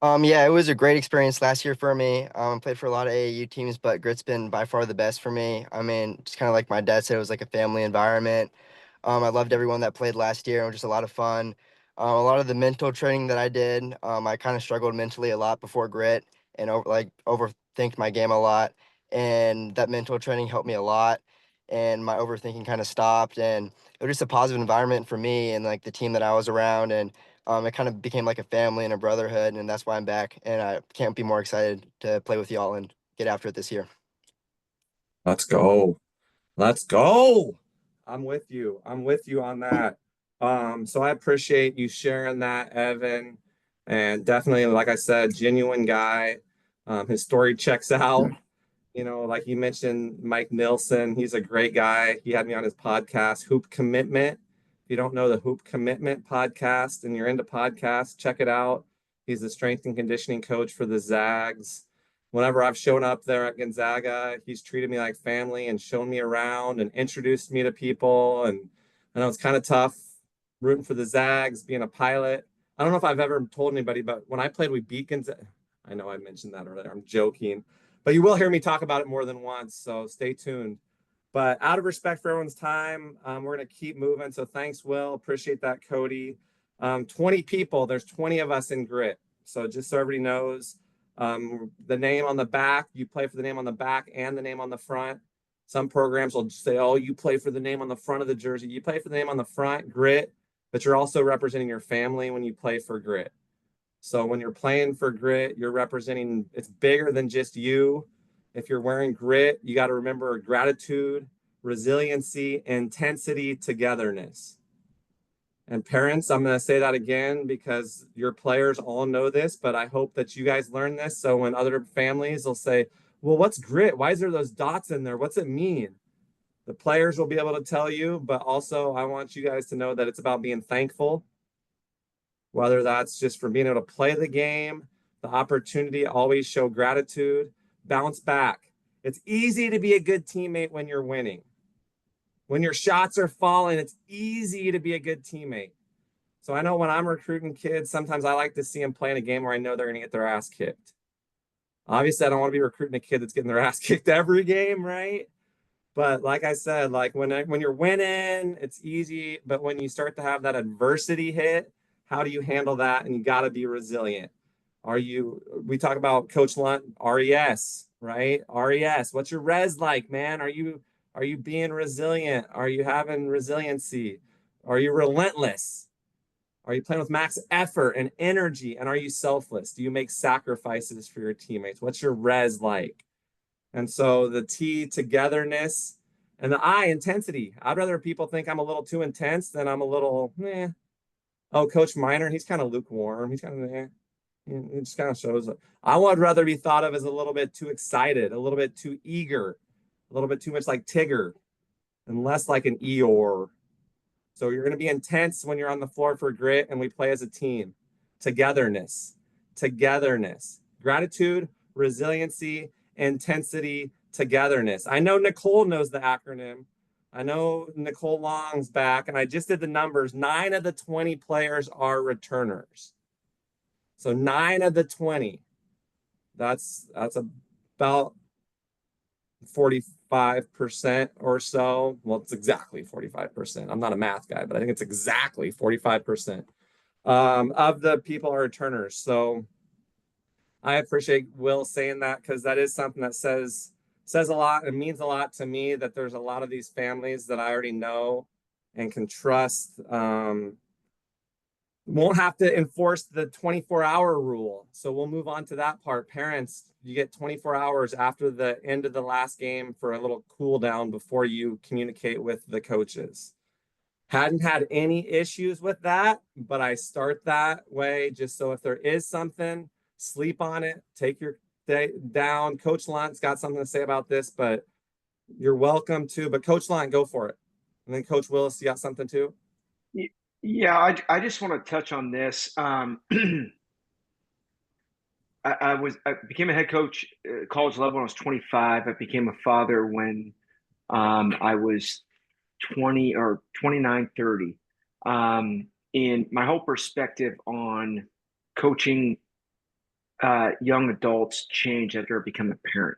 Yeah, it was a great experience last year for me. Played for a lot of AAU teams, but Grit's been by far the best for me. I mean, just kind of like my dad said, it was like a family environment. I loved everyone that played last year. It was just a lot of fun. A lot of the mental training that I did, I kind of struggled mentally a lot before Grit and overthinked my game a lot. And that mental training helped me a lot. And my overthinking kind of stopped. And it was just a positive environment for me and like the team that I was around. And it kind of became like a family and a brotherhood. And that's why I'm back. And I can't be more excited to play with y'all and get after it this year. Let's go. Let's go. I'm with you. I'm with you on that. So I appreciate you sharing that, Evan. And definitely, like I said, genuine guy. His story checks out. You know, like you mentioned, Mike Nilsson, he's a great guy. He had me on his podcast, Hoop Commitment. If you don't know the Hoop Commitment podcast and you're into podcasts, check it out. He's the strength and conditioning coach for the Zags. Whenever I've shown up there at Gonzaga, he's treated me like family and shown me around and introduced me to people. And I know it's kind of tough rooting for the Zags, being a pilot. I don't know if I've ever told anybody, but when I played, we beat Gonzaga. I know I mentioned that earlier. I'm joking, but you will hear me talk about it more than once. So stay tuned. But out of respect for everyone's time, we're going to keep moving. So thanks, Will. Appreciate that, Cody. 20 people. There's 20 of us in Grit. So just so everybody knows, the name on the back, you play for the name on the back and the name on the front. Some programs will say, oh, you play for the name on the front of the jersey. You play for the name on the front, Grit, but you're also representing your family when you play for Grit. So when you're playing for Grit, you're representing, it's bigger than just you. If you're wearing Grit, you got to remember gratitude, resiliency, intensity, togetherness. And parents, I'm going to say that again because your players all know this, but I hope that you guys learn this. So when other families will say, well, what's Grit? Why is there those dots in there? What's it mean? The players will be able to tell you, but also I want you guys to know that it's about being thankful, whether that's just for being able to play the game, the opportunity, always show gratitude, bounce back. It's easy to be a good teammate when you're winning. When your shots are falling, it's easy to be a good teammate. So I know when I'm recruiting kids, sometimes I like to see them play in a game where I know they're going to get their ass kicked. Obviously, I don't want to be recruiting a kid that's getting their ass kicked every game, right? But like I said, like when you're winning, it's easy. But when you start to have that adversity hit, how do you handle that? And you got to be resilient. We talk about Coach Lunt, RES, right? RES. What's your res like, man? Are you being resilient? Are you having resiliency? Are you relentless? Are you playing with max effort and energy? And are you selfless? Do you make sacrifices for your teammates? What's your res like? And so the T, togetherness, and the I, intensity. I'd rather people think I'm a little too intense than I'm a little, eh. Oh, Coach Miner, he's kind of lukewarm. He's kind of, eh. It just kind of shows. I would rather be thought of as a little bit too excited, a little bit too eager, a little bit too much like Tigger, and less like an Eeyore. So you're going to be intense when you're on the floor for Grit, and we play as a team. Togetherness, gratitude, resiliency, intensity, togetherness. I know Nicole knows the acronym. I know Nicole Long's back, and I just did the numbers. 9 of the 20 players are returners. So 9 of the 20. That's about 45% or so. Well, it's exactly 45%. I'm not a math guy, but I think it's exactly 45% of the people are returners. So I appreciate Will saying that because that is something that says a lot. It means a lot to me that there's a lot of these families that I already know and can trust. Won't have to enforce the 24-hour rule. So we'll move on to that part. Parents, you get 24 hours after the end of the last game for a little cool down before you communicate with the coaches. Hadn't had any issues with that, but I start that way just so if there is something, sleep on it, take your day down. Coach Lunt's got something to say about this, but you're welcome to. But Coach Lunt, go for it. And then Coach Willis, you got something too? Yeah, I just want to touch on this. I became a head coach at college level when I was 25. I became a father when I was 20 or 29, 30. And my whole perspective on coaching young adults changed after I became a parent.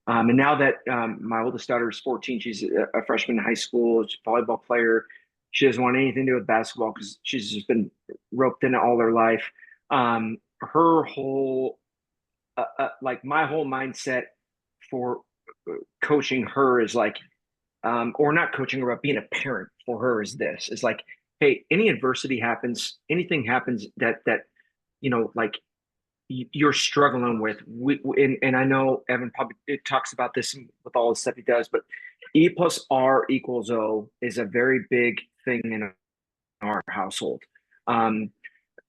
And now that my oldest daughter is 14, she's a freshman in high school, she's a volleyball player. She doesn't want anything to do with basketball because she's just been roped in it all her life. Her whole, like my whole mindset for coaching her is like, or not coaching her, but being a parent for her is this. It's like, hey, any adversity happens, anything happens that like you're struggling with. And I know Evan probably talks about this with all the stuff he does, but E plus R equals O is a very big thing in our household.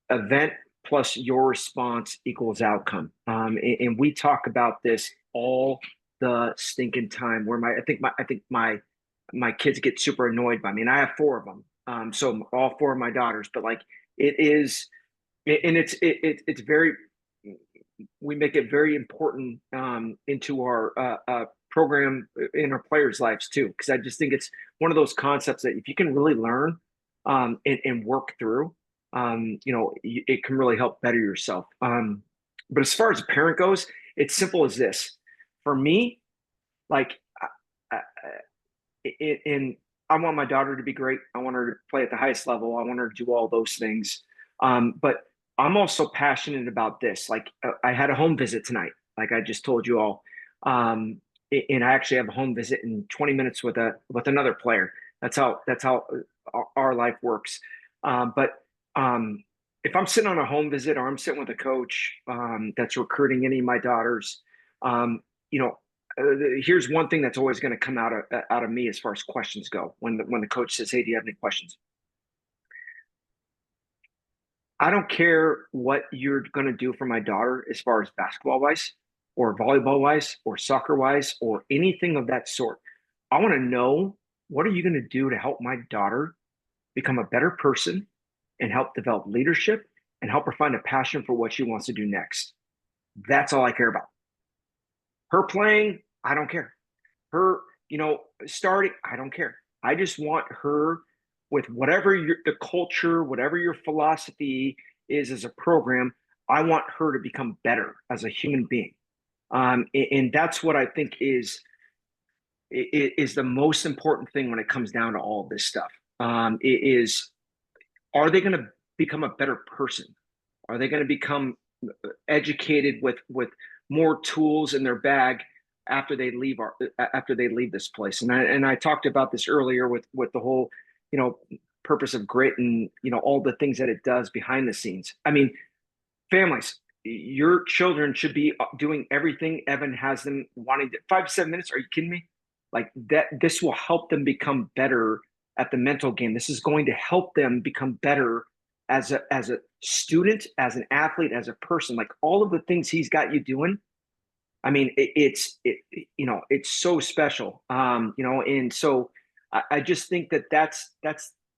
Event plus your response equals outcome. And we talk about this all the stinking time. Where I think my kids get super annoyed by me, and I have 4 of them. So all 4 of my daughters, but like it is, and it's very, we make it very important into our program in our players' lives too, because I just think it's one of those concepts that if you can really learn and work through, it can really help better yourself. But as far as a parent goes, it's simple as this. For me, like, and I want my daughter to be great. I want her to play at the highest level. I want her to do all those things. But I'm also passionate about this. Like, I had a home visit tonight, like I just told you all. And I actually have a home visit in 20 minutes with another player. That's how our life works. But if I'm sitting on a home visit or I'm sitting with a coach that's recruiting any of my daughters, here's one thing that's always going to come out of me as far as questions go. When the coach says, "Hey, do you have any questions?" I don't care what you're going to do for my daughter as far as basketball wise or volleyball wise or soccer wise or anything of that sort. I want to know, what are you going to do to help my daughter become a better person and help develop leadership and help her find a passion for what she wants to do next. That's all I care about. Her playing, I don't care. Her, starting, I don't care. I just want her, with whatever the culture, whatever your philosophy is as a program, I want her to become better as a human being. And that's what I think is the most important thing when it comes down to all of this stuff. Are they going to become a better person? Are they going to become educated with more tools in their bag after they leave this place? And I talked about this earlier with the whole, purpose of grit and, all the things that it does behind the scenes. I mean, families, your children should be doing everything Evan has them wanting to. 5 to 7 minutes. Are you kidding me? Like that, this will help them become better at the mental game. This is going to help them become better as a student, as an athlete, as a person. Like all of the things he's got you doing. I mean, it's so special. And so I just think that's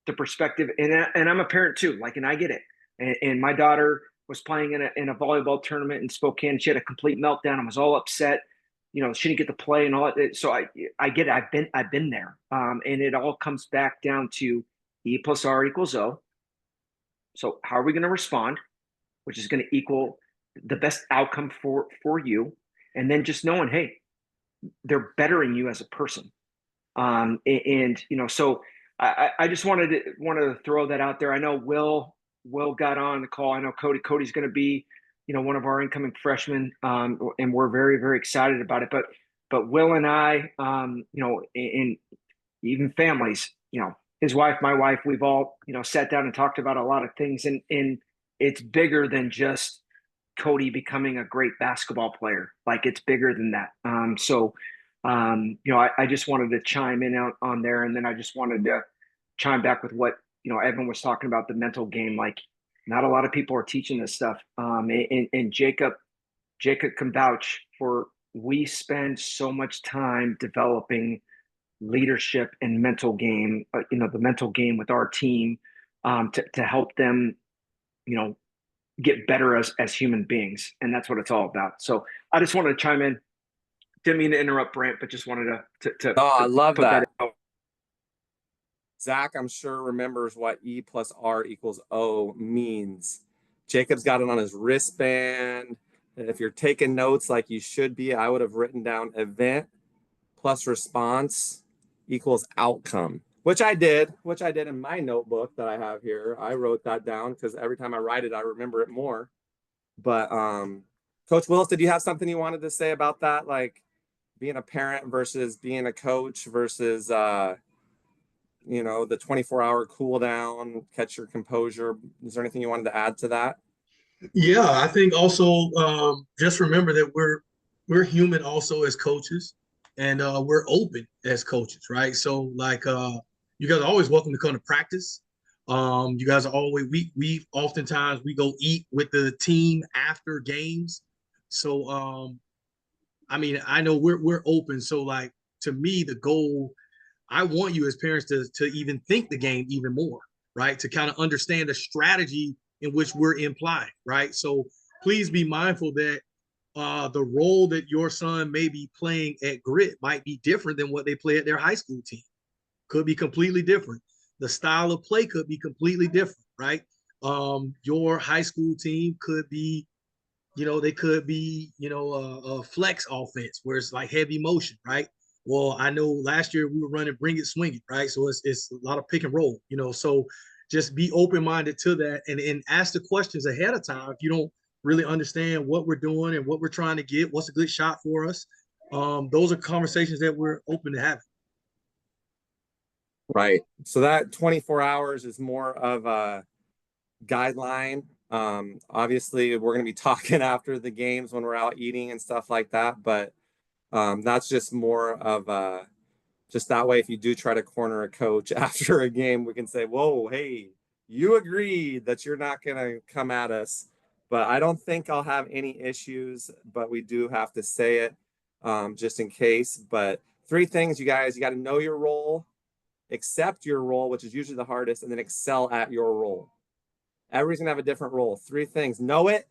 the perspective. And I'm a parent too. Like, and I get it. And my daughter was playing in a volleyball tournament in Spokane. She had a complete meltdown and was all upset. She didn't get to play and all that. So I get it. I've been there. And it all comes back down to E plus R equals O. So how are we going to respond, which is going to equal the best outcome for you? And then just knowing, hey, they're bettering you as a person. So I just wanted to throw that out there. I know Will got on the call. I know Cody's going to be, one of our incoming freshmen. And we're very, very excited about it. But Will and I, and even families, his wife, my wife, we've all, sat down and talked about a lot of things, and it's bigger than just Cody becoming a great basketball player. Like, it's bigger than that. I just wanted to chime in on there, and then I just wanted to chime back with what, Evan was talking about, the mental game. Like, not a lot of people are teaching this stuff. And Jacob can vouch for, we spend so much time developing leadership and mental game, the mental game with our team, to help them, get better as human beings. And that's what it's all about. So I just wanted to chime in. Didn't mean to interrupt, Brant, but just wanted to I love put that. out. Zach, I'm sure, remembers what E plus R equals O means. Jacob's got it on his wristband. And if you're taking notes like you should be, I would have written down event plus response equals outcome, which I did in my notebook that I have here. I wrote that down because every time I write it, I remember it more. But Coach Willis, did you have something you wanted to say about that? Like being a parent versus being a coach versus, the 24-hour cool down, catch your composure. Is there anything you wanted to add to that? Yeah, I think also just remember that we're human also as coaches, and we're open as coaches, right? So like you guys are always welcome to come to practice. You guys are always we oftentimes we go eat with the team after games. So I mean, I know we're open. So like to me, the goal, I want you as parents to even think the game even more, right? To kind of understand the strategy in which we're implying, right? So please be mindful that the role that your son may be playing at Grit might be different than what they play at their high school team. Could be completely different. The style of play could be completely different, right? Your high school team could be, they could be, a flex offense where it's like heavy motion, right? Well, I know last year we were running bring it, swing it, right? So it's a lot of pick and roll, So just be open minded to that and ask the questions ahead of time. If you don't really understand what we're doing and what we're trying to get, what's a good shot for us, those are conversations that we're open to having. Right. So that 24 hours is more of a guideline. Obviously, we're going to be talking after the games when we're out eating and stuff like that, but that's just more of just that way. If you do try to corner a coach after a game, we can say, whoa, hey, you agreed that you're not going to come at us. But I don't think I'll have any issues, but we do have to say it just in case. But 3 things, you guys, you got to know your role, accept your role, which is usually the hardest, and then excel at your role. Everybody's gonna have a different role. 3 things: know it,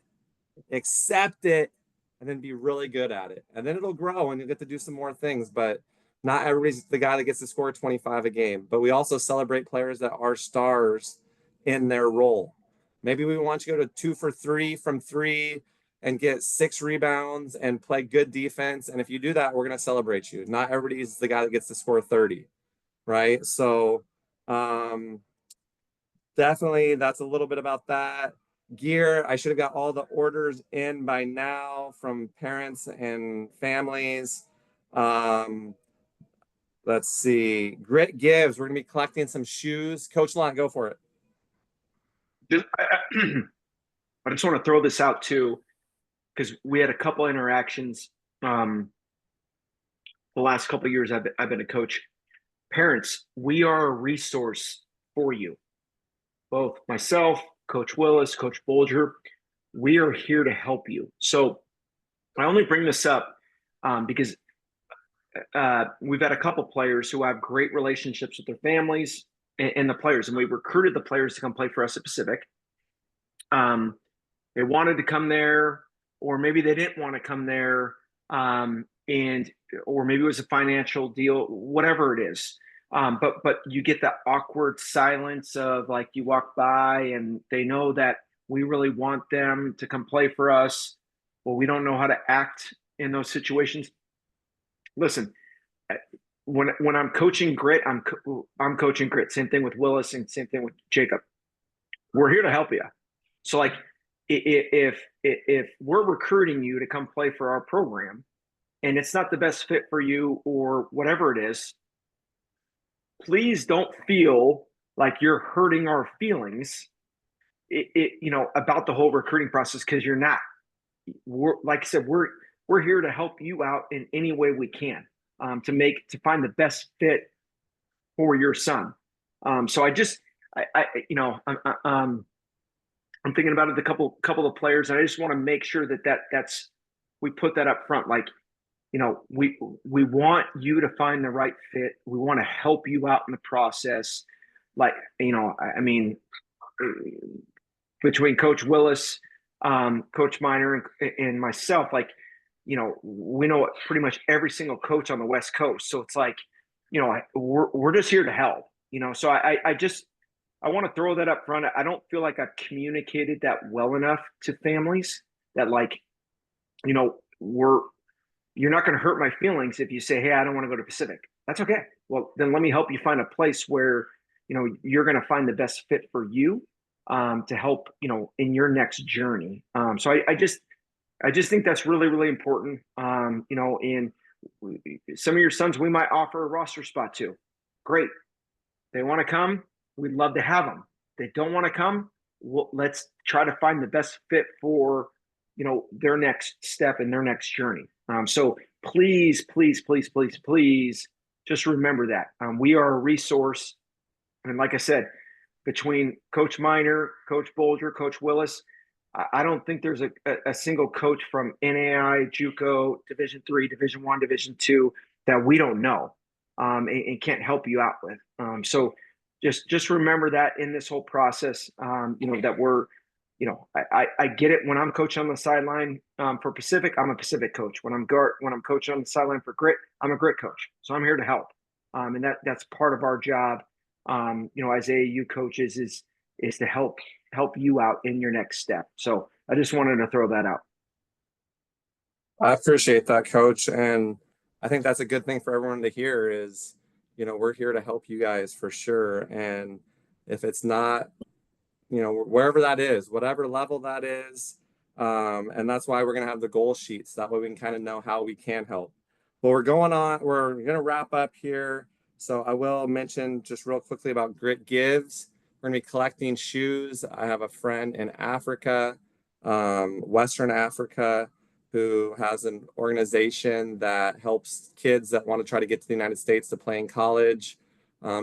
accept it, and then be really good at it. And then it'll grow and you'll get to do some more things. But not everybody's the guy that gets to score 25 a game. But we also celebrate players that are stars in their role. Maybe we want you to go to 2 for 3 from 3 and get 6 rebounds and play good defense. And if you do that, we're gonna celebrate you. Not everybody's the guy that gets to score 30. Right. So definitely that's a little bit about that. Gear, I should have got all the orders in by now from parents and families. Let's see. Grit Gives. We're gonna be collecting some shoes. Coach Lont, go for it. I just want to throw this out too, because we had a couple interactions the last couple of years I've been a coach. Parents, we are a resource for you. Both myself, Coach Willis, Coach Bolger, we are here to help you. So I only bring this up because we've had a couple players who have great relationships with their families and the players, and we recruited the players to come play for us at Pacific. They wanted to come there, or maybe they didn't want to come there. Or maybe it was a financial deal, whatever it is. But you get that awkward silence of like you walk by and they know that we really want them to come play for us. Well, we don't know how to act in those situations. Listen, when I'm coaching Grit, I'm coaching Grit. Same thing with Willis and same thing with Jacob. We're here to help you. So like if we're recruiting you to come play for our program, and it's not the best fit for you or whatever it is, please don't feel like you're hurting our feelings about the whole recruiting process, because you're not. Like I said, we're here to help you out in any way we can to find the best fit for your son. So I'm thinking about it, a couple of players, and I just want to make sure that's we put that up front. Like, we want you to find the right fit. We want to help you out in the process. Like, I mean, between Coach Willis, Coach Miner, and myself, like, we know pretty much every single coach on the West Coast. So it's like, we're just here to help, so I want to throw that up front. I don't feel like I've communicated that well enough to families that, like, you're not going to hurt my feelings if you say, hey, I don't want to go to Pacific. That's okay. Well, then let me help you find a place where, you're going to find the best fit for you to help, in your next journey. So I just think that's really, really important. And some of your sons, we might offer a roster spot to. Great. They want to come. We'd love to have them. They don't want to come. Well, let's try to find the best fit for, their next step in their next journey. So please, please, please, please, please just remember that we are a resource. And like I said, between Coach Miner, Coach Bolger, Coach Willis, I don't think there's a single coach from NAI, JUCO, Division III, Division I, Division II that we don't know and can't help you out with. So just remember that in this whole process, that we're, I get it when I'm coaching on the sideline for Pacific, I'm a Pacific coach. When I'm coaching on the sideline for Grit, I'm a Grit coach. So I'm here to help. And that's part of our job, as AAU coaches is to help you out in your next step. So I just wanted to throw that out. I appreciate that, Coach. And I think that's a good thing for everyone to hear is, we're here to help you guys for sure. And if it's not, wherever that is, whatever level that is, and that's why we're going to have the goal sheets. That way we can kind of know how we can help. But we're going to wrap up here. So I will mention just real quickly about Grit Gives. We're going to be collecting shoes. I have a friend in Africa, Western Africa, who has an organization that helps kids that want to try to get to the United States to play in college.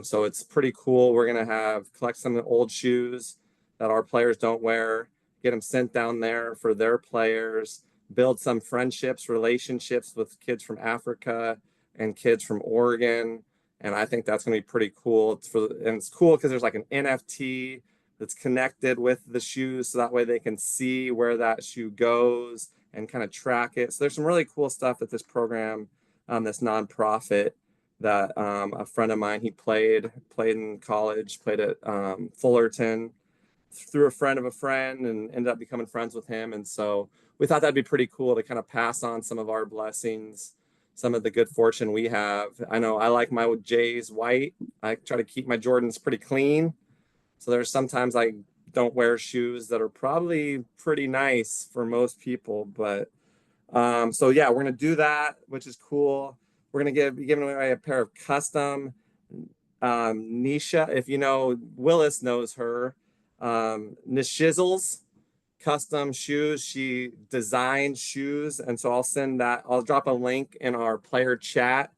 So it's pretty cool. We're going to collect some old shoes that our players don't wear, get them sent down there for their players, build some friendships, relationships with kids from Africa and kids from Oregon. And I think that's going to be pretty cool. It's cool because there's like an NFT that's connected with the shoes. So that way they can see where that shoe goes and kind of track it. So there's some really cool stuff that this program, this nonprofit that a friend of mine, he played in college, played at Fullerton through a friend of a friend and ended up becoming friends with him. And so we thought that'd be pretty cool to kind of pass on some of our blessings, some of the good fortune we have. I know I like my J's white. I try to keep my Jordans pretty clean. So there's sometimes I don't wear shoes that are probably pretty nice for most people. But so yeah, we're going to do that, which is cool. We're going to be giving away a pair of custom Nisha. If you know, Willis knows her. Nishizzles custom shoes. She designs shoes, and so I'll drop a link in our player chat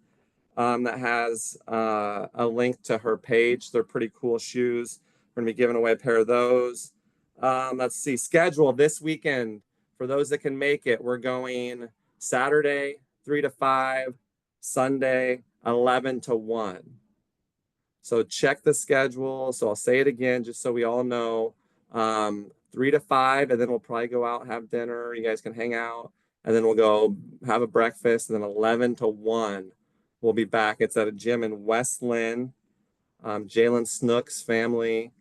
that has a link to her page. They're pretty cool shoes. We're gonna be giving away a pair of those. Let's see, schedule this weekend for those that can make it. We're going Saturday 3 to 5, Sunday 11 to 1. So check the schedule. So I'll say it again, just so we all know. 3 to 5, and then we'll probably go out and have dinner. You guys can hang out, and then we'll go have a breakfast, and then 11 to 1, we'll be back. It's at a gym in West Lynn. Jalen Snook's family.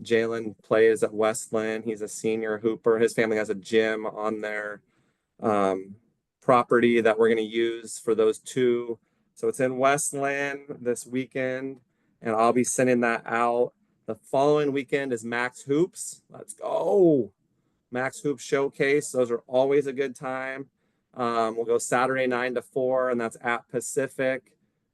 Jalen plays at West Lynn. He's a senior hooper. His family has a gym on their property that we're going to use for those two. So it's in West Lynn this weekend, and I'll be sending that out. The following weekend is Max Hoops. Let's go. Max Hoops Showcase. Those are always a good time. We'll go Saturday 9 to 4, and that's at Pacific.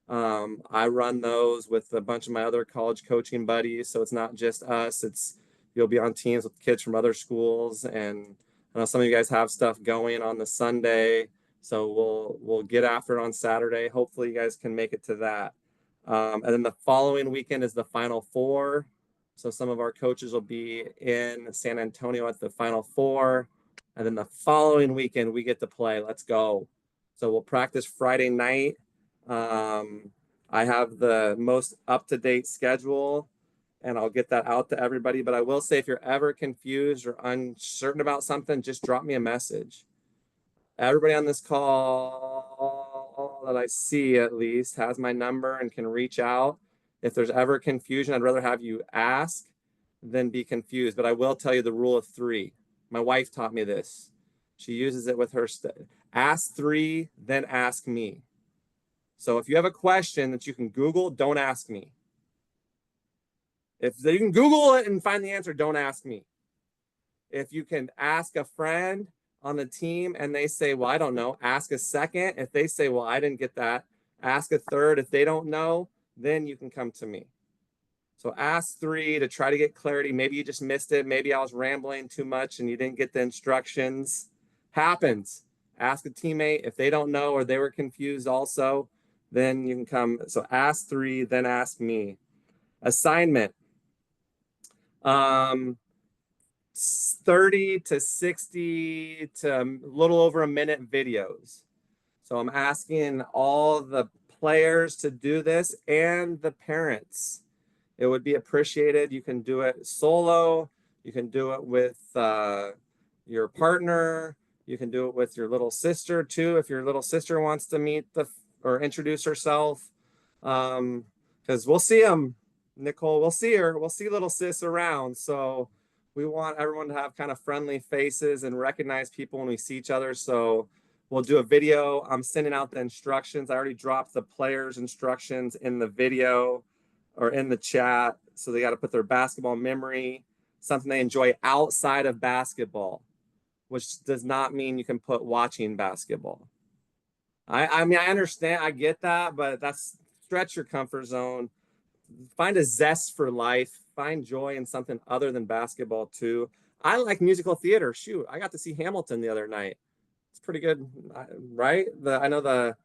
I run those with a bunch of my other college coaching buddies. So it's not just us. You'll be on teams with kids from other schools. And I know some of you guys have stuff going on the Sunday. So we'll get after it on Saturday. Hopefully you guys can make it to that. And then the following weekend is the Final Four. So some of our coaches will be in San Antonio at the Final Four. And then the following weekend, we get to play. Let's go. So we'll practice Friday night. I have the most up-to-date schedule, and I'll get that out to everybody. But I will say, if you're ever confused or uncertain about something, just drop me a message. Everybody on this call that I see at least has my number and can reach out. If there's ever confusion, I'd rather have you ask than be confused. But I will tell you the rule of 3. My wife taught me this. She uses it with her. Ask 3, then ask me. So if you have a question that you can Google, don't ask me. If you can Google it and find the answer, don't ask me. If you can ask a friend on the team and they say, well, I don't know, ask a second. If they say, well, I didn't get that, ask a third. If they don't know, then you can come to me. So ask 3 to try to get clarity. Maybe you just missed it. Maybe I was rambling too much and you didn't get the instructions. Happens. Ask a teammate. If they don't know or they were confused also, then you can come. So ask 3, then ask me. Assignment. Um, 30 to 60 to a little over a minute videos. So I'm asking all the players to do this and the parents. It would be appreciated. You can do it solo. You can do it with your partner. You can do it with your little sister too, if your little sister wants to meet or introduce herself. Because we'll see them, Nicole. We'll see her. We'll see little sis around. So we want everyone to have kind of friendly faces and recognize people when we see each other. So we'll do a video. I'm sending out the instructions. I already dropped the players' instructions in the video or in the chat. So they got to put their basketball memory, something they enjoy outside of basketball, which does not mean you can put watching basketball. I mean, I understand, I get that, but that's stretch your comfort zone. Find a zest for life. Find joy in something other than basketball too. I like musical theater. Shoot, I got to see Hamilton the other night. It's pretty good, right? I know the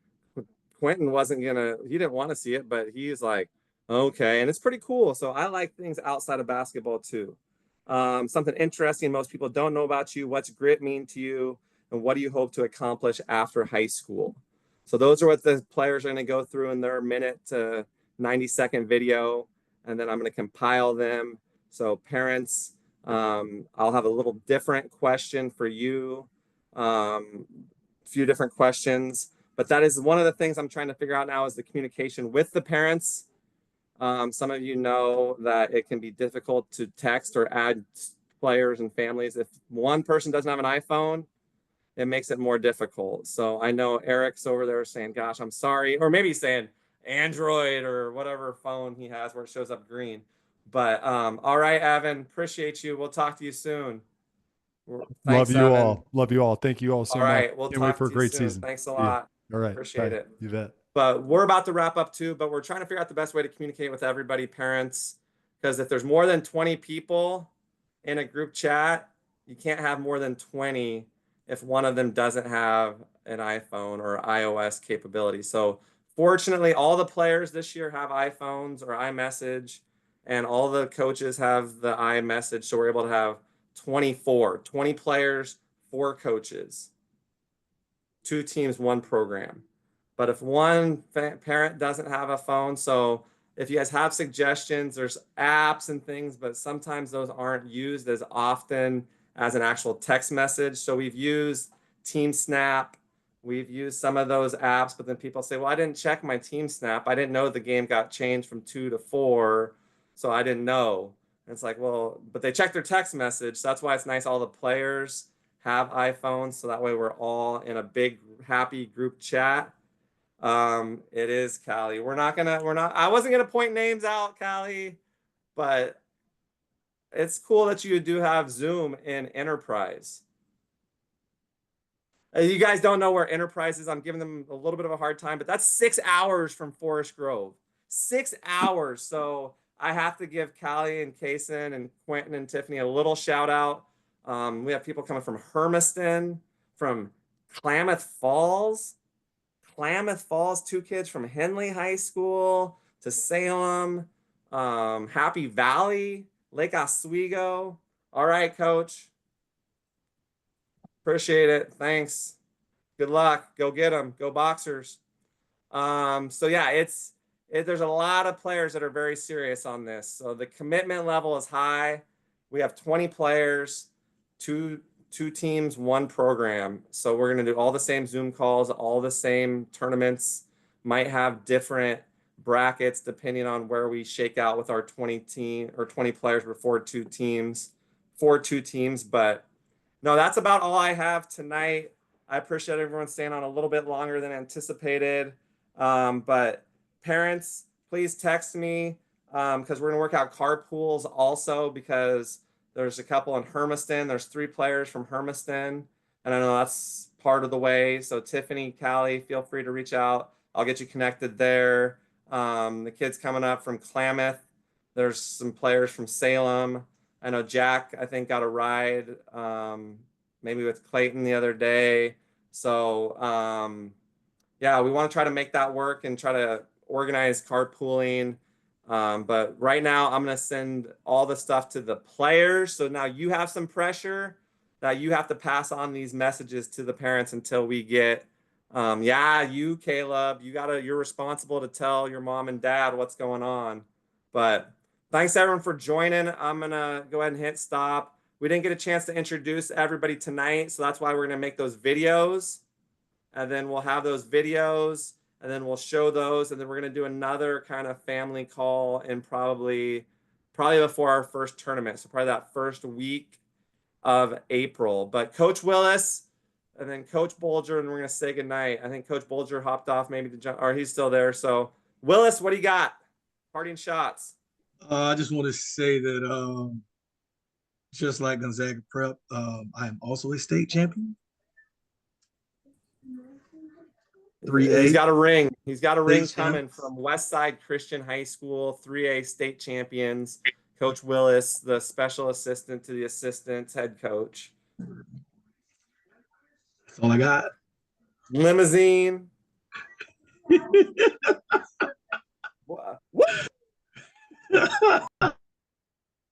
Quentin he didn't want to see it, but he's like, okay, and it's pretty cool. So I like things outside of basketball too. Something interesting most people don't know about you. What's grit mean to you, and what do you hope to accomplish after high school? So those are what the players are going to go through in their minute to 90-second video, and then I'm going to compile them. So parents, I'll have a little different question for you, a few different questions, but that is one of the things I'm trying to figure out now is the communication with the parents. Some of you know that it can be difficult to text or add players and families. If one person doesn't have an iPhone, it makes it more difficult. So I know Eric's over there saying, gosh, I'm sorry. Or maybe saying Android or whatever phone he has where it shows up green. But all right, Evan, appreciate you. We'll talk to you soon. Thanks, Love you Evan. all. Love you all. Thank you all so All much. right, we'll Can't wait talk for a to you great soon. season. Thanks a See ya. lot. All right. Appreciate Bye. it. You bet. But we're about to wrap up too, but we're trying to figure out the best way to communicate with everybody, parents, because if there's more than 20 people in a group chat, you can't have more than 20 if one of them doesn't have an iPhone or iOS capability. So fortunately, all the players this year have iPhones or iMessage, and all the coaches have the iMessage. So we're able to have 20 players, 4 coaches, 2 teams, 1 program. But if one parent doesn't have a phone, so if you guys have suggestions, there's apps and things, but sometimes those aren't used as often as an actual text message. So we've used TeamSnap, we've used some of those apps, but then people say, well, I didn't check my TeamSnap. I didn't know the game got changed from 2 to 4, so I didn't know. And it's like, well, but they checked their text message. So that's why it's nice all the players have iPhones, so that way we're all in a big happy group chat. It is Callie. I wasn't gonna point names out, Callie, but it's cool that you do have Zoom in Enterprise. You guys don't know where Enterprise is. I'm giving them a little bit of a hard time, but that's 6 hours from Forest Grove. 6 hours. So I have to give Callie and Kaysen and Quentin and Tiffany a little shout out. We have people coming from Hermiston, from Klamath Falls. 2 kids from Henley High School to Salem, Happy Valley, Lake Oswego. All right, coach. Appreciate it. Thanks. Good luck. Go get them. Go Boxers. So yeah, there's a lot of players that are very serious on this. So the commitment level is high. We have 20 players, two teams, 1 program. So we're going to do all the same Zoom calls, all the same tournaments, might have different brackets depending on where we shake out with our 20 players before 2 teams, but no, that's about all I have tonight. I appreciate everyone staying on a little bit longer than anticipated. But parents, please text me because we're going to work out carpools also, because there's a couple in Hermiston. There's 3 players from Hermiston, and I know that's part of the way. So Tiffany, Callie, feel free to reach out. I'll get you connected there. The kids coming up from Klamath. There's some players from Salem. I know Jack, I think, got a ride maybe with Clayton the other day. So yeah, we want to try to make that work and try to organize carpooling. But right now I'm going to send all the stuff to the players. So now you have some pressure that you have to pass on these messages to the parents until we get, yeah, you, Caleb, you're responsible to tell your mom and dad what's going on. But thanks everyone for joining. I'm going to go ahead and hit stop. We didn't get a chance to introduce everybody tonight, so that's why we're going to make those videos. And then we'll have those videos, and then we'll show those, and then we're going to do another kind of family call in probably before our first tournament. So probably that first week of April. But Coach Willis and then Coach Bolger, and we're going to say goodnight. I think Coach Bolger hopped off maybe to jump, or he's still there. So Willis, what do you got? Parting shots. I just want to say that just like Gonzaga Prep, I am also a state champion. 3A. He's got a ring. He's got a ring State coming from Westside Christian High School, 3A state champions. Coach Willis, the special assistant to the assistant head coach. That's all I got. Limousine. What?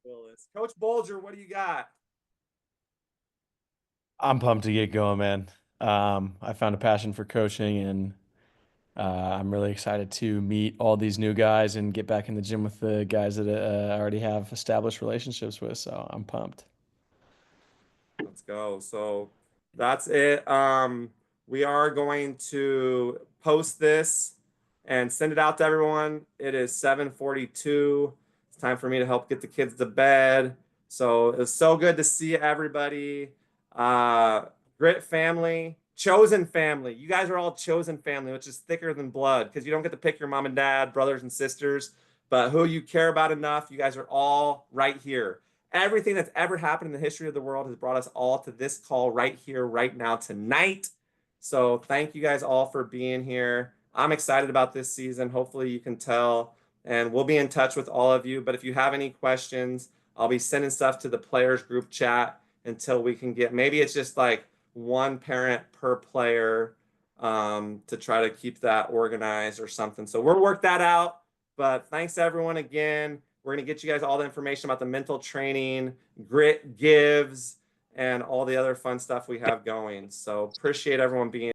Willis. Coach Bolger, what do you got? I'm pumped to get going, man. I found a passion for coaching, and I'm really excited to meet all these new guys and get back in the gym with the guys that I already have established relationships with. So I'm pumped. Let's go. So that's it. We are going to post this and send it out to everyone. It is 7:42. It's time for me to help get the kids to bed. So it's so good to see everybody. Grit family, chosen family. You guys are all chosen family, which is thicker than blood because you don't get to pick your mom and dad, brothers and sisters, but who you care about enough. You guys are all right here. Everything that's ever happened in the history of the world has brought us all to this call right here, right now, tonight. So thank you guys all for being here. I'm excited about this season. Hopefully you can tell, and we'll be in touch with all of you. But if you have any questions, I'll be sending stuff to the players group chat until we can get, maybe it's just like one parent per player to try to keep that organized or something. So we'll work that out. But thanks everyone again. We're going to get you guys all the information about the mental training, Grit Gives, and all the other fun stuff we have going. So appreciate everyone being